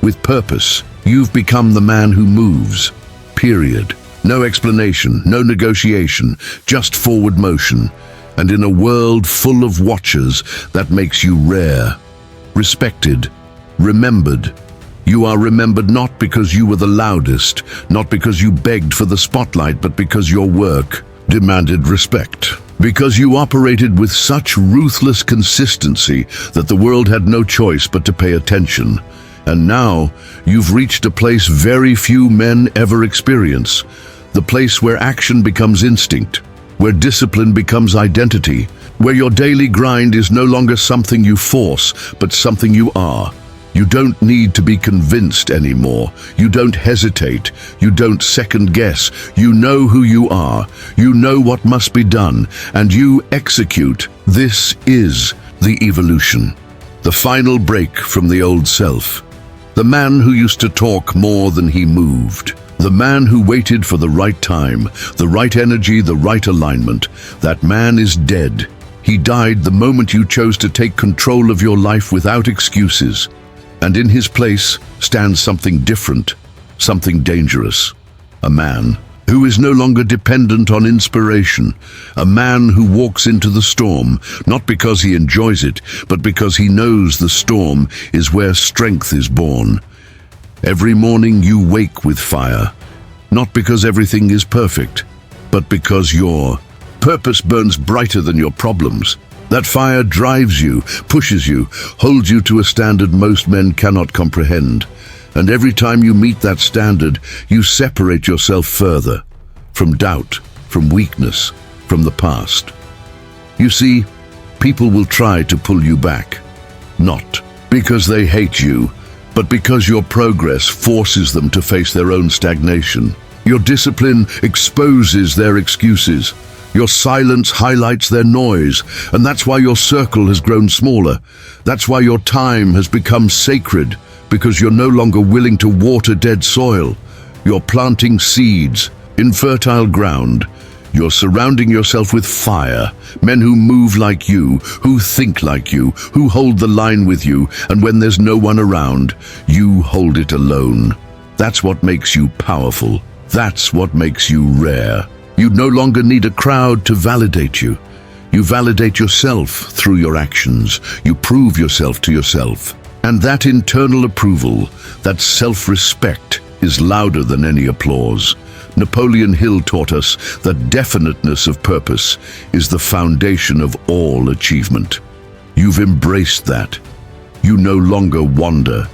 with purpose. You've become the man who moves. Period. No explanation, no negotiation, just forward motion. And in a world full of watchers, that makes you rare. Respected. Remembered. You are remembered not because you were the loudest, not because you begged for the spotlight, but because your work demanded respect. Because you operated with such ruthless consistency that the world had no choice but to pay attention. And now, you've reached a place very few men ever experience. The place where action becomes instinct, where discipline becomes identity, where your daily grind is no longer something you force, but something you are. You don't need to be convinced anymore. You don't hesitate. You don't second guess. You know who you are. You know what must be done, and you execute. This is the evolution. The final break from the old self. The man who used to talk more than he moved. The man who waited for the right time, the right energy, the right alignment. That man is dead. He died the moment you chose to take control of your life without excuses. And in his place stands something different, something dangerous. A man who is no longer dependent on inspiration. A man who walks into the storm, not because he enjoys it, but because he knows the storm is where strength is born. Every morning you wake with fire, not because everything is perfect, but because your purpose burns brighter than your problems. That fire drives you, pushes you, holds you to a standard most men cannot comprehend. And every time you meet that standard, you separate yourself further from doubt, from weakness, from the past. You see, people will try to pull you back, not because they hate you, but because your progress forces them to face their own stagnation. Your discipline exposes their excuses. Your silence highlights their noise, and that's why your circle has grown smaller. That's why your time has become sacred, because you're no longer willing to water dead soil. You're planting seeds in fertile ground. You're surrounding yourself with fire, men who move like you, who think like you, who hold the line with you, and when there's no one around, you hold it alone. That's what makes you powerful. That's what makes you rare. You no longer need a crowd to validate you. You validate yourself through your actions. You prove yourself to yourself. And that internal approval, that self-respect, is louder than any applause. Napoleon Hill taught us that definiteness of purpose is the foundation of all achievement. You've embraced that. You no longer wander.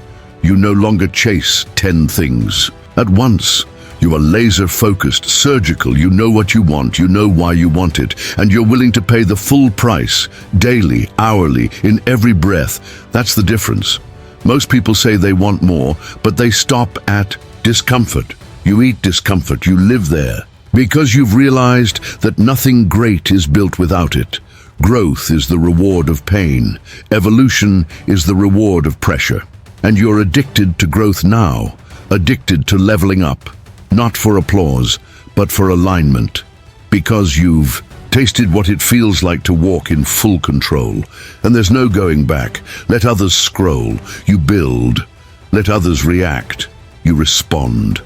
You no longer chase 10 things at once. You are laser-focused, surgical. You know what you want, you know why you want it, and you're willing to pay the full price, daily, hourly, in every breath. That's the difference. Most people say they want more, but they stop at discomfort. You eat discomfort, you live there, because you've realized that nothing great is built without it. Growth is the reward of pain. Evolution is the reward of pressure. And you're addicted to growth now, addicted to leveling up, not for applause, but for alignment, because you've tasted what it feels like to walk in full control, and there's no going back. Let others scroll, you build. Let others react, you respond.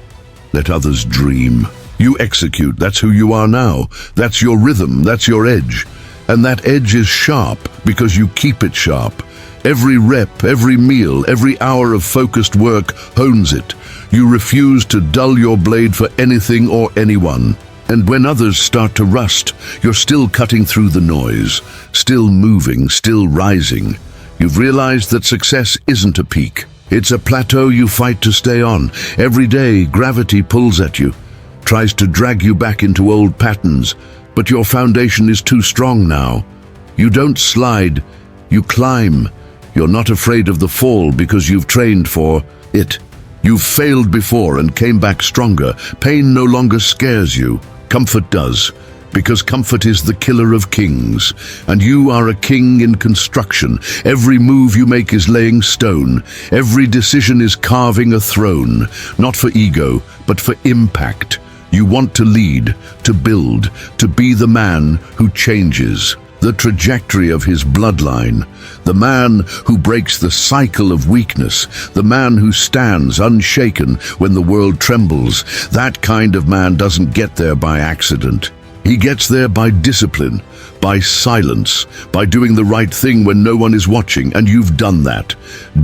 Let others dream, you execute. That's who you are now. That's your rhythm, that's your edge. And that edge is sharp because you keep it sharp. Every rep, every meal, every hour of focused work hones it. You refuse to dull your blade for anything or anyone. And when others start to rust, you're still cutting through the noise, still moving, still rising. You've realized that success isn't a peak. It's a plateau you fight to stay on. Every day, gravity pulls at you, tries to drag you back into old patterns, but your foundation is too strong now. You don't slide, you climb. You're not afraid of the fall because you've trained for it. You've failed before and came back stronger. Pain no longer scares you. Comfort does, because comfort is the killer of kings, and you are a king in construction. Every move you make is laying stone. Every decision is carving a throne, not for ego, but for impact. You want to lead, to build, to be the man who changes the trajectory of his bloodline, the man who breaks the cycle of weakness, the man who stands unshaken when the world trembles. That kind of man doesn't get there by accident. He gets there by discipline, by silence, by doing the right thing when no one is watching, and you've done that.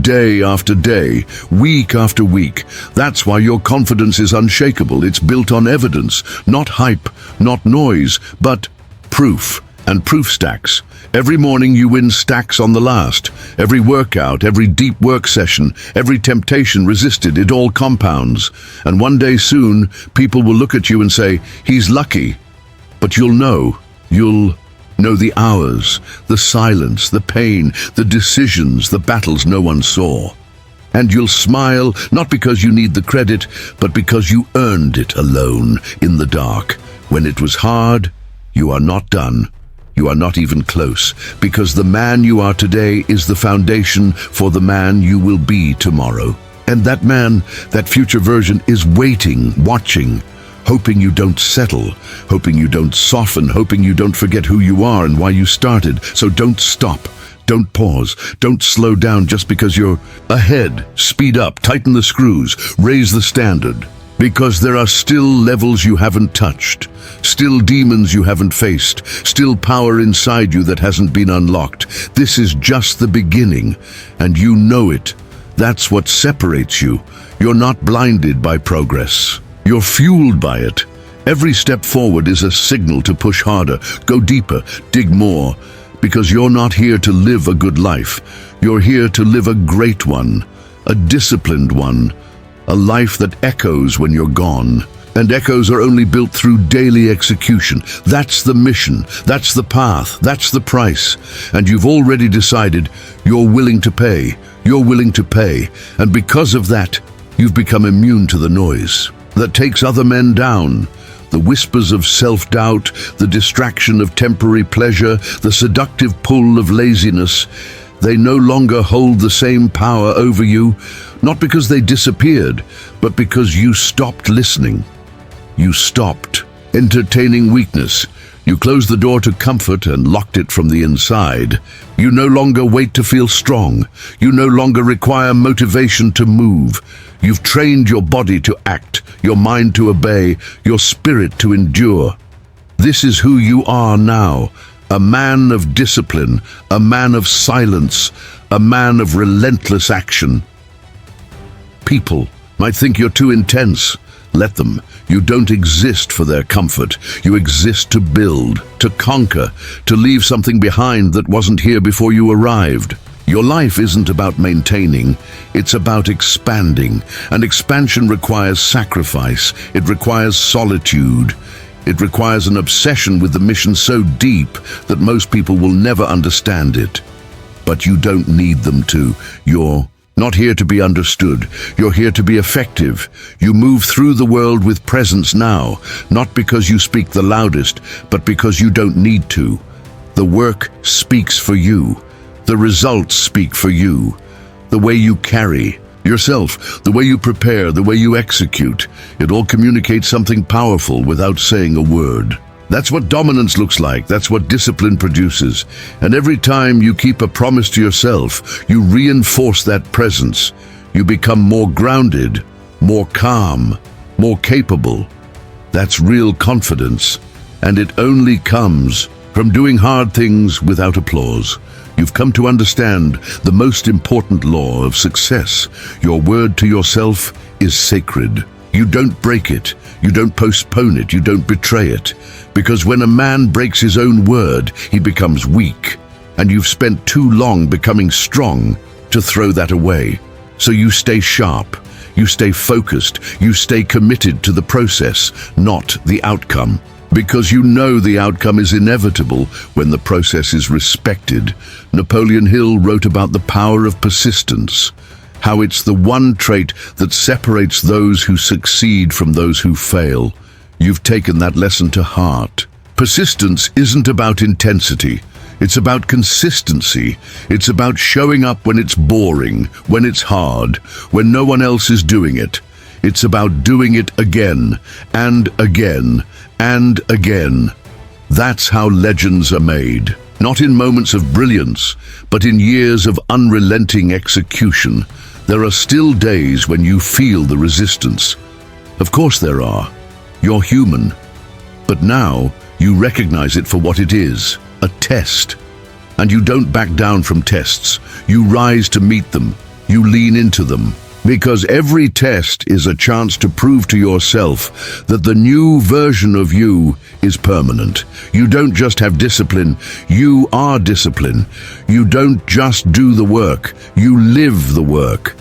Day after day, week after week. That's why your confidence is unshakable. It's built on evidence, not hype, not noise, but proof. And proof stacks. Every morning you win stacks on the last. Every workout, every deep work session, every temptation resisted, it all compounds. And one day soon, people will look at you and say, he's lucky. But you'll know the hours, the silence, the pain, the decisions, the battles no one saw. And you'll smile, not because you need the credit, but because you earned it alone, in the dark. When it was hard, you are not done. You are not even close, because the man you are today is the foundation for the man you will be tomorrow. And that man, that future version, is waiting, watching, hoping you don't settle, hoping you don't soften, hoping you don't forget who you are and why you started. So don't stop, don't pause, don't slow down just because you're ahead. Speed up, tighten the screws, raise the standard. Because there are still levels you haven't touched, still demons you haven't faced, still power inside you that hasn't been unlocked. This is just the beginning, and you know it. That's what separates you. You're not blinded by progress. You're fueled by it. Every step forward is a signal to push harder, go deeper, dig more, because you're not here to live a good life. You're here to live a great one, a disciplined one, A life that echoes when you're gone. And echoes are only built through daily execution. That's the mission, that's the path, that's the price. And you've already decided you're willing to pay. You're willing to pay. And because of that, you've become immune to the noise that takes other men down. The whispers of self-doubt, the distraction of temporary pleasure, the seductive pull of laziness. They no longer hold the same power over you, not because they disappeared, but because you stopped listening. You stopped entertaining weakness. You closed the door to comfort and locked it from the inside. You no longer wait to feel strong. You no longer require motivation to move. You've trained your body to act, your mind to obey, your spirit to endure. This is who you are now, a man of discipline, a man of silence, a man of relentless action. People might think you're too intense. Let them. You don't exist for their comfort. You exist to build, to conquer, to leave something behind that wasn't here before you arrived. Your life isn't about maintaining, it's about expanding. And expansion requires sacrifice. It requires solitude. It requires an obsession with the mission so deep that most people will never understand it. But you don't need them to. You're not here to be understood. You're here to be effective. You move through the world with presence now, not because you speak the loudest, but because you don't need to. The work speaks for you. The results speak for you. The way you carry yourself, the way you prepare, the way you execute, it all communicates something powerful without saying a word. That's what dominance looks like. That's what discipline produces. And every time you keep a promise to yourself, you reinforce that presence. You become more grounded, more calm, more capable. That's real confidence. And it only comes from doing hard things without applause. You've come to understand the most important law of success. Your word to yourself is sacred. You don't break it. You don't postpone it. You don't betray it. Because when a man breaks his own word, he becomes weak. And you've spent too long becoming strong to throw that away. So you stay sharp. You stay focused. You stay committed to the process, not the outcome. Because you know the outcome is inevitable when the process is respected. Napoleon Hill wrote about the power of persistence, how it's the one trait that separates those who succeed from those who fail. You've taken that lesson to heart. Persistence isn't about intensity. It's about consistency. It's about showing up when it's boring, when it's hard, when no one else is doing it. It's about doing it again and again and again. That's how legends are made. Not in moments of brilliance, but in years of unrelenting execution. There are still days when you feel the resistance. Of course there are. You're human. But now you recognize it for what it is, a test. And you don't back down from tests. You rise to meet them. You lean into them. Because every test is a chance to prove to yourself that the new version of you is permanent. You don't just have discipline, you are discipline. You don't just do the work, you live the work.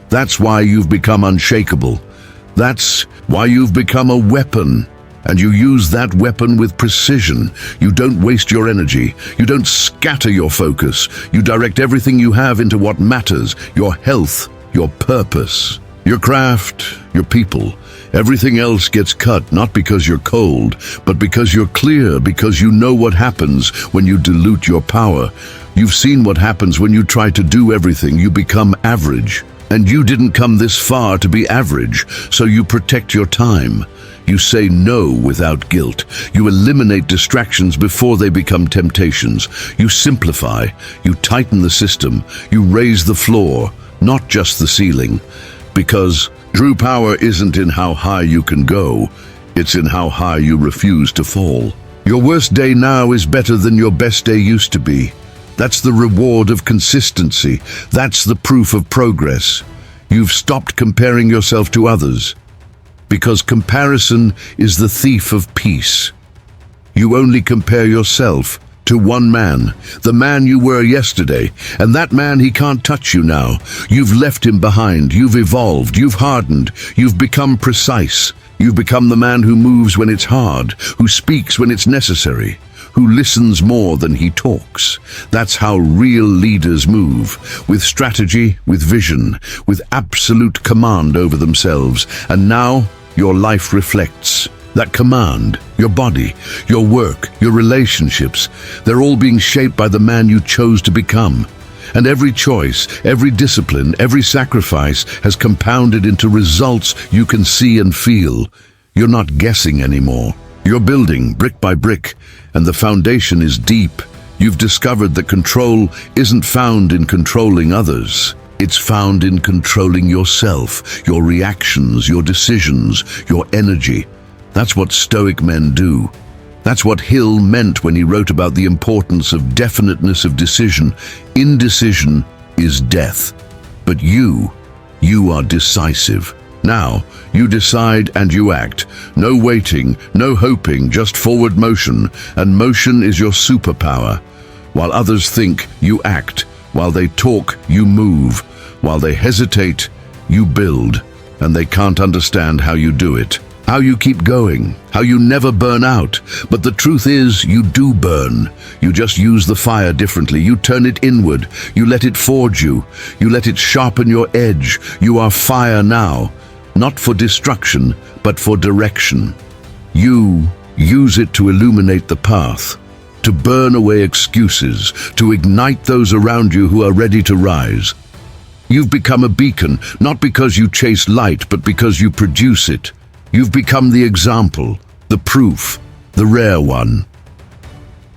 That's why you've become unshakable. That's why you've become a weapon. And you use that weapon with precision. You don't waste your energy. You don't scatter your focus. You direct everything you have into what matters, your health, your purpose, your craft, your people. Everything else gets cut, not because you're cold, but because you're clear, because you know what happens when you dilute your power. You've seen what happens when you try to do everything. You become average. And you didn't come this far to be average, so you protect your time. You say no without guilt. You eliminate distractions before they become temptations. You simplify. You tighten the system. You raise the floor, not just the ceiling. Because true power isn't in how high you can go. It's in how high you refuse to fall. Your worst day now is better than your best day used to be. That's the reward of consistency. That's the proof of progress. You've stopped comparing yourself to others. Because comparison is the thief of peace. You only compare yourself to one man, the man you were yesterday, and that man, he can't touch you now. You've left him behind, you've evolved, you've hardened, you've become precise. You've become the man who moves when it's hard, who speaks when it's necessary, who listens more than he talks. That's how real leaders move, with strategy, with vision, with absolute command over themselves. And now your life reflects that command. Your body, your work, your relationships, they're all being shaped by the man you chose to become. And every choice, every discipline, every sacrifice has compounded into results you can see and feel. You're not guessing anymore. You're building brick by brick, and the foundation is deep. You've discovered that control isn't found in controlling others. It's found in controlling yourself, your reactions, your decisions, your energy. That's what Stoic men do. That's what Hill meant when he wrote about the importance of definiteness of decision. Indecision is death. But you are decisive. Now, you decide and you act. No waiting, no hoping, just forward motion. And motion is your superpower. While others think, you act. While they talk, you move. While they hesitate, you build. And they can't understand how you do it. How you keep going, how you never burn out. But the truth is, you do burn. You just use the fire differently. You turn it inward. You let it forge you. You let it sharpen your edge. You are fire now, not for destruction, but for direction. You use it to illuminate the path, to burn away excuses, to ignite those around you who are ready to rise. You've become a beacon, not because you chase light, but because you produce it. You've become the example, the proof, the rare one.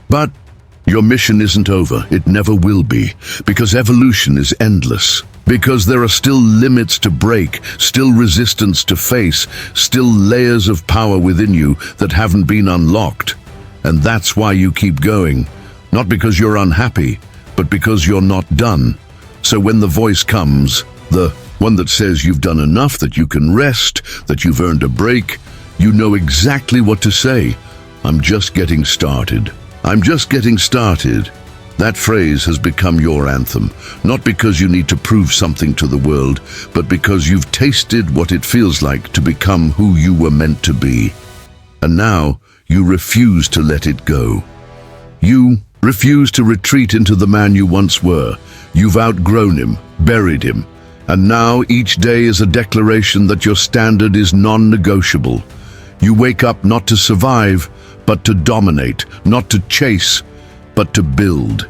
But your mission isn't over. It never will be, because evolution is endless. Because there are still limits to break, still resistance to face, still layers of power within you that haven't been unlocked. And that's why you keep going. Not because you're unhappy, but because you're not done. So when the voice comes, the one that says you've done enough, that you can rest, that you've earned a break, you know exactly what to say. I'm just getting started. I'm just getting started. That phrase has become your anthem, not because you need to prove something to the world, but because you've tasted what it feels like to become who you were meant to be. And now you refuse to let it go. You refuse to retreat into the man you once were. You've outgrown him, buried him. And now each day is a declaration that your standard is non-negotiable. You wake up not to survive, but to dominate, not to chase, but to build.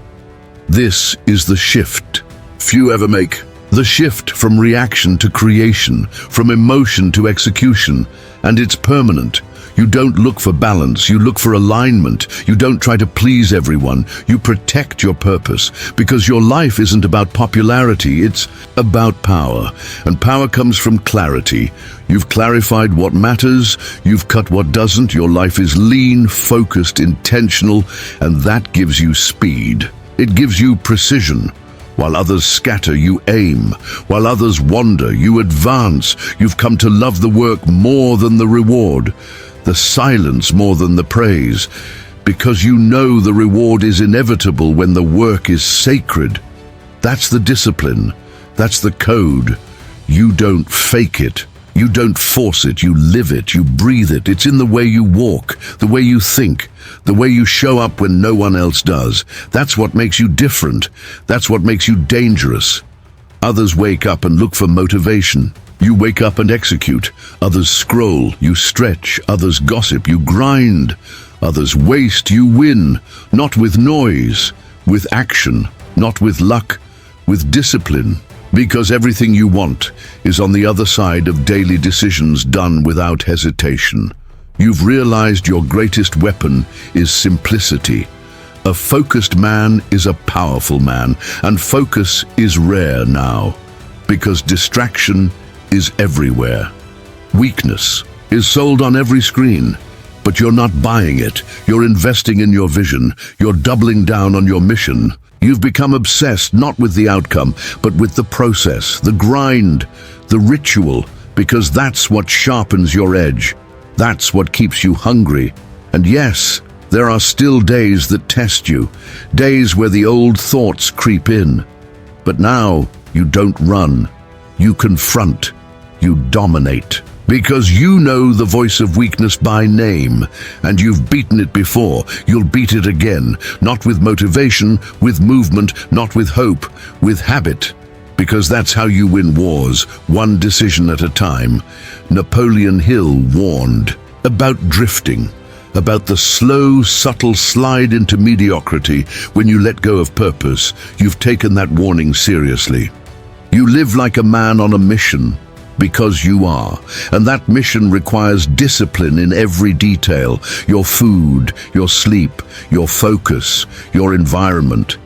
This is the shift few ever make. The shift from reaction to creation, from emotion to execution, and it's permanent. You don't look for balance, you look for alignment. You don't try to please everyone, you protect your purpose, because your life isn't about popularity, it's about power. And power comes from clarity. You've clarified what matters, you've cut what doesn't, your life is lean, focused, intentional, and that gives you speed. It gives you precision. While others scatter, you aim. While others wander, you advance. You've come to love the work more than the reward, the silence more than the praise, because you know the reward is inevitable when the work is sacred. That's the discipline. That's the code. You don't fake it. You don't force it. You live it. You breathe it. It's in the way you walk, the way you think, the way you show up when no one else does. That's what makes you different. That's what makes you dangerous. Others wake up and look for motivation. You wake up and execute. Others scroll, you stretch. Others gossip, you grind. Others waste, you win. Not with noise, with action. Not with luck, with discipline. Because everything you want is on the other side of daily decisions done without hesitation. You've realized your greatest weapon is simplicity. A focused man is a powerful man, and focus is rare now, because distraction is everywhere. Weakness is sold on every screen, but you're not buying it. You're investing in your vision. You're doubling down on your mission. You've become obsessed not with the outcome, but with the process, the grind, the ritual, because that's what sharpens your edge. That's what keeps you hungry. And yes, There are still days that test you, days where the old thoughts creep in. But now you don't run, you confront, you dominate. Because you know the voice of weakness by name, and you've beaten it before, you'll beat it again, not with motivation, with movement, not with hope, with habit. Because that's how you win wars, one decision at a time. Napoleon Hill warned about drifting, about the slow, subtle slide into mediocrity when you let go of purpose. You've taken that warning seriously. You live like a man on a mission, because you are, and that mission requires discipline in every detail: your food, your sleep, your focus, your environment.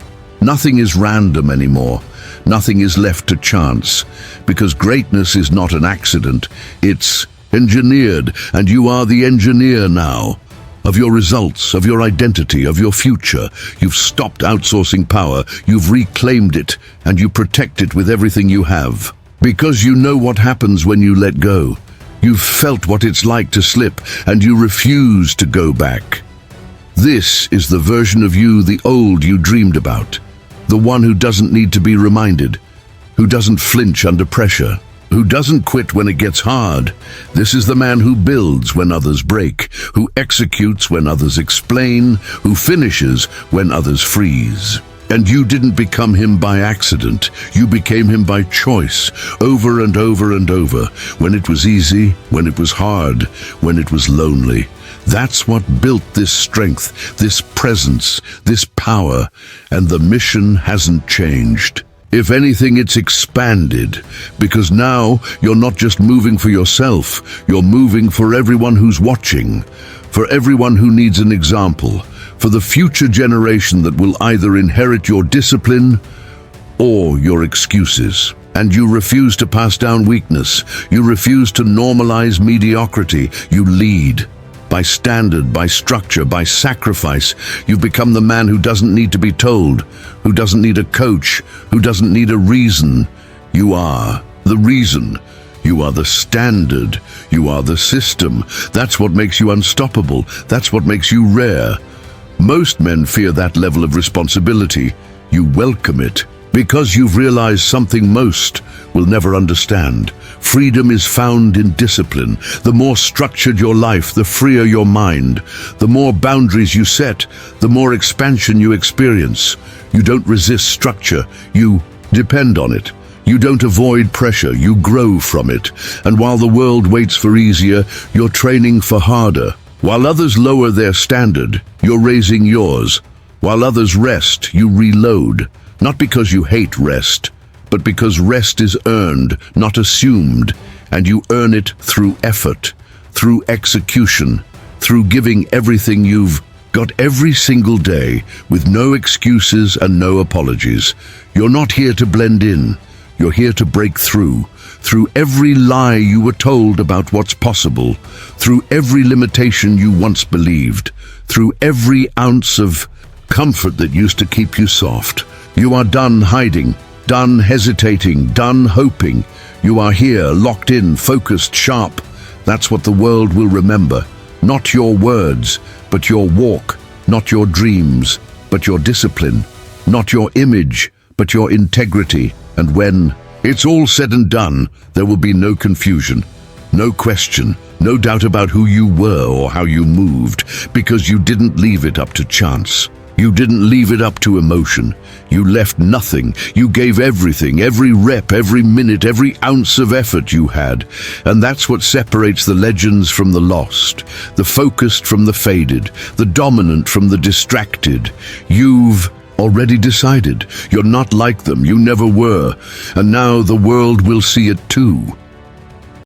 Nothing is random anymore. Nothing is left to chance, because greatness is not an accident, it's engineered, and you are the engineer now. Of your results, of your identity, of your future. You've stopped outsourcing power, you've reclaimed it, and you protect it with everything you have. Because you know what happens when you let go. You've felt what it's like to slip, and you refuse to go back. This is the version of you, the old you dreamed about. The one who doesn't need to be reminded, who doesn't flinch under pressure, who doesn't quit when it gets hard. This is the man who builds when others break, who executes when others explain, who finishes when others freeze. And you didn't become him by accident. You became him by choice, over and over and over, when it was easy, when it was hard, when it was lonely. That's what built this strength, this presence, this power, and the mission hasn't changed. If anything, it's expanded, because now you're not just moving for yourself, you're moving for everyone who's watching, for everyone who needs an example, for the future generation that will either inherit your discipline or your excuses. And you refuse to pass down weakness, you refuse to normalize mediocrity, you lead. By standard, by structure, by sacrifice, you've become the man who doesn't need to be told, who doesn't need a coach, who doesn't need a reason. You are the reason. You are the standard. You are the system. That's what makes you unstoppable. That's what makes you rare. Most men fear that level of responsibility. You welcome it, because you've realized something most will never understand. Freedom is found in discipline. The more structured your life, the freer your mind. The more boundaries you set, the more expansion you experience. You don't resist structure, you depend on it. You don't avoid pressure, you grow from it. And while the world waits for easier, you're training for harder. While others lower their standard, you're raising yours. While others rest, you reload. Not because you hate rest, but because rest is earned, not assumed, and you earn it through effort, through execution, through giving everything you've got every single day, with no excuses and no apologies. You're not here to blend in, you're here to break through every lie you were told about what's possible, through every limitation you once believed, through every ounce of comfort that used to keep you soft. You are done hiding, done hesitating, done hoping. You are here, locked in, focused, sharp. That's what the world will remember. Not your words, but your walk. Not your dreams, but your discipline. Not your image, but your integrity. And when it's all said and done, there will be no confusion, no question, no doubt about who you were or how you moved, because you didn't leave it up to chance. You didn't leave it up to emotion. You left nothing. You gave everything, every rep, every minute, every ounce of effort you had. And that's what separates the legends from the lost, the focused from the faded, the dominant from the distracted. You've already decided. You're not like them. You never were. And now the world will see it too.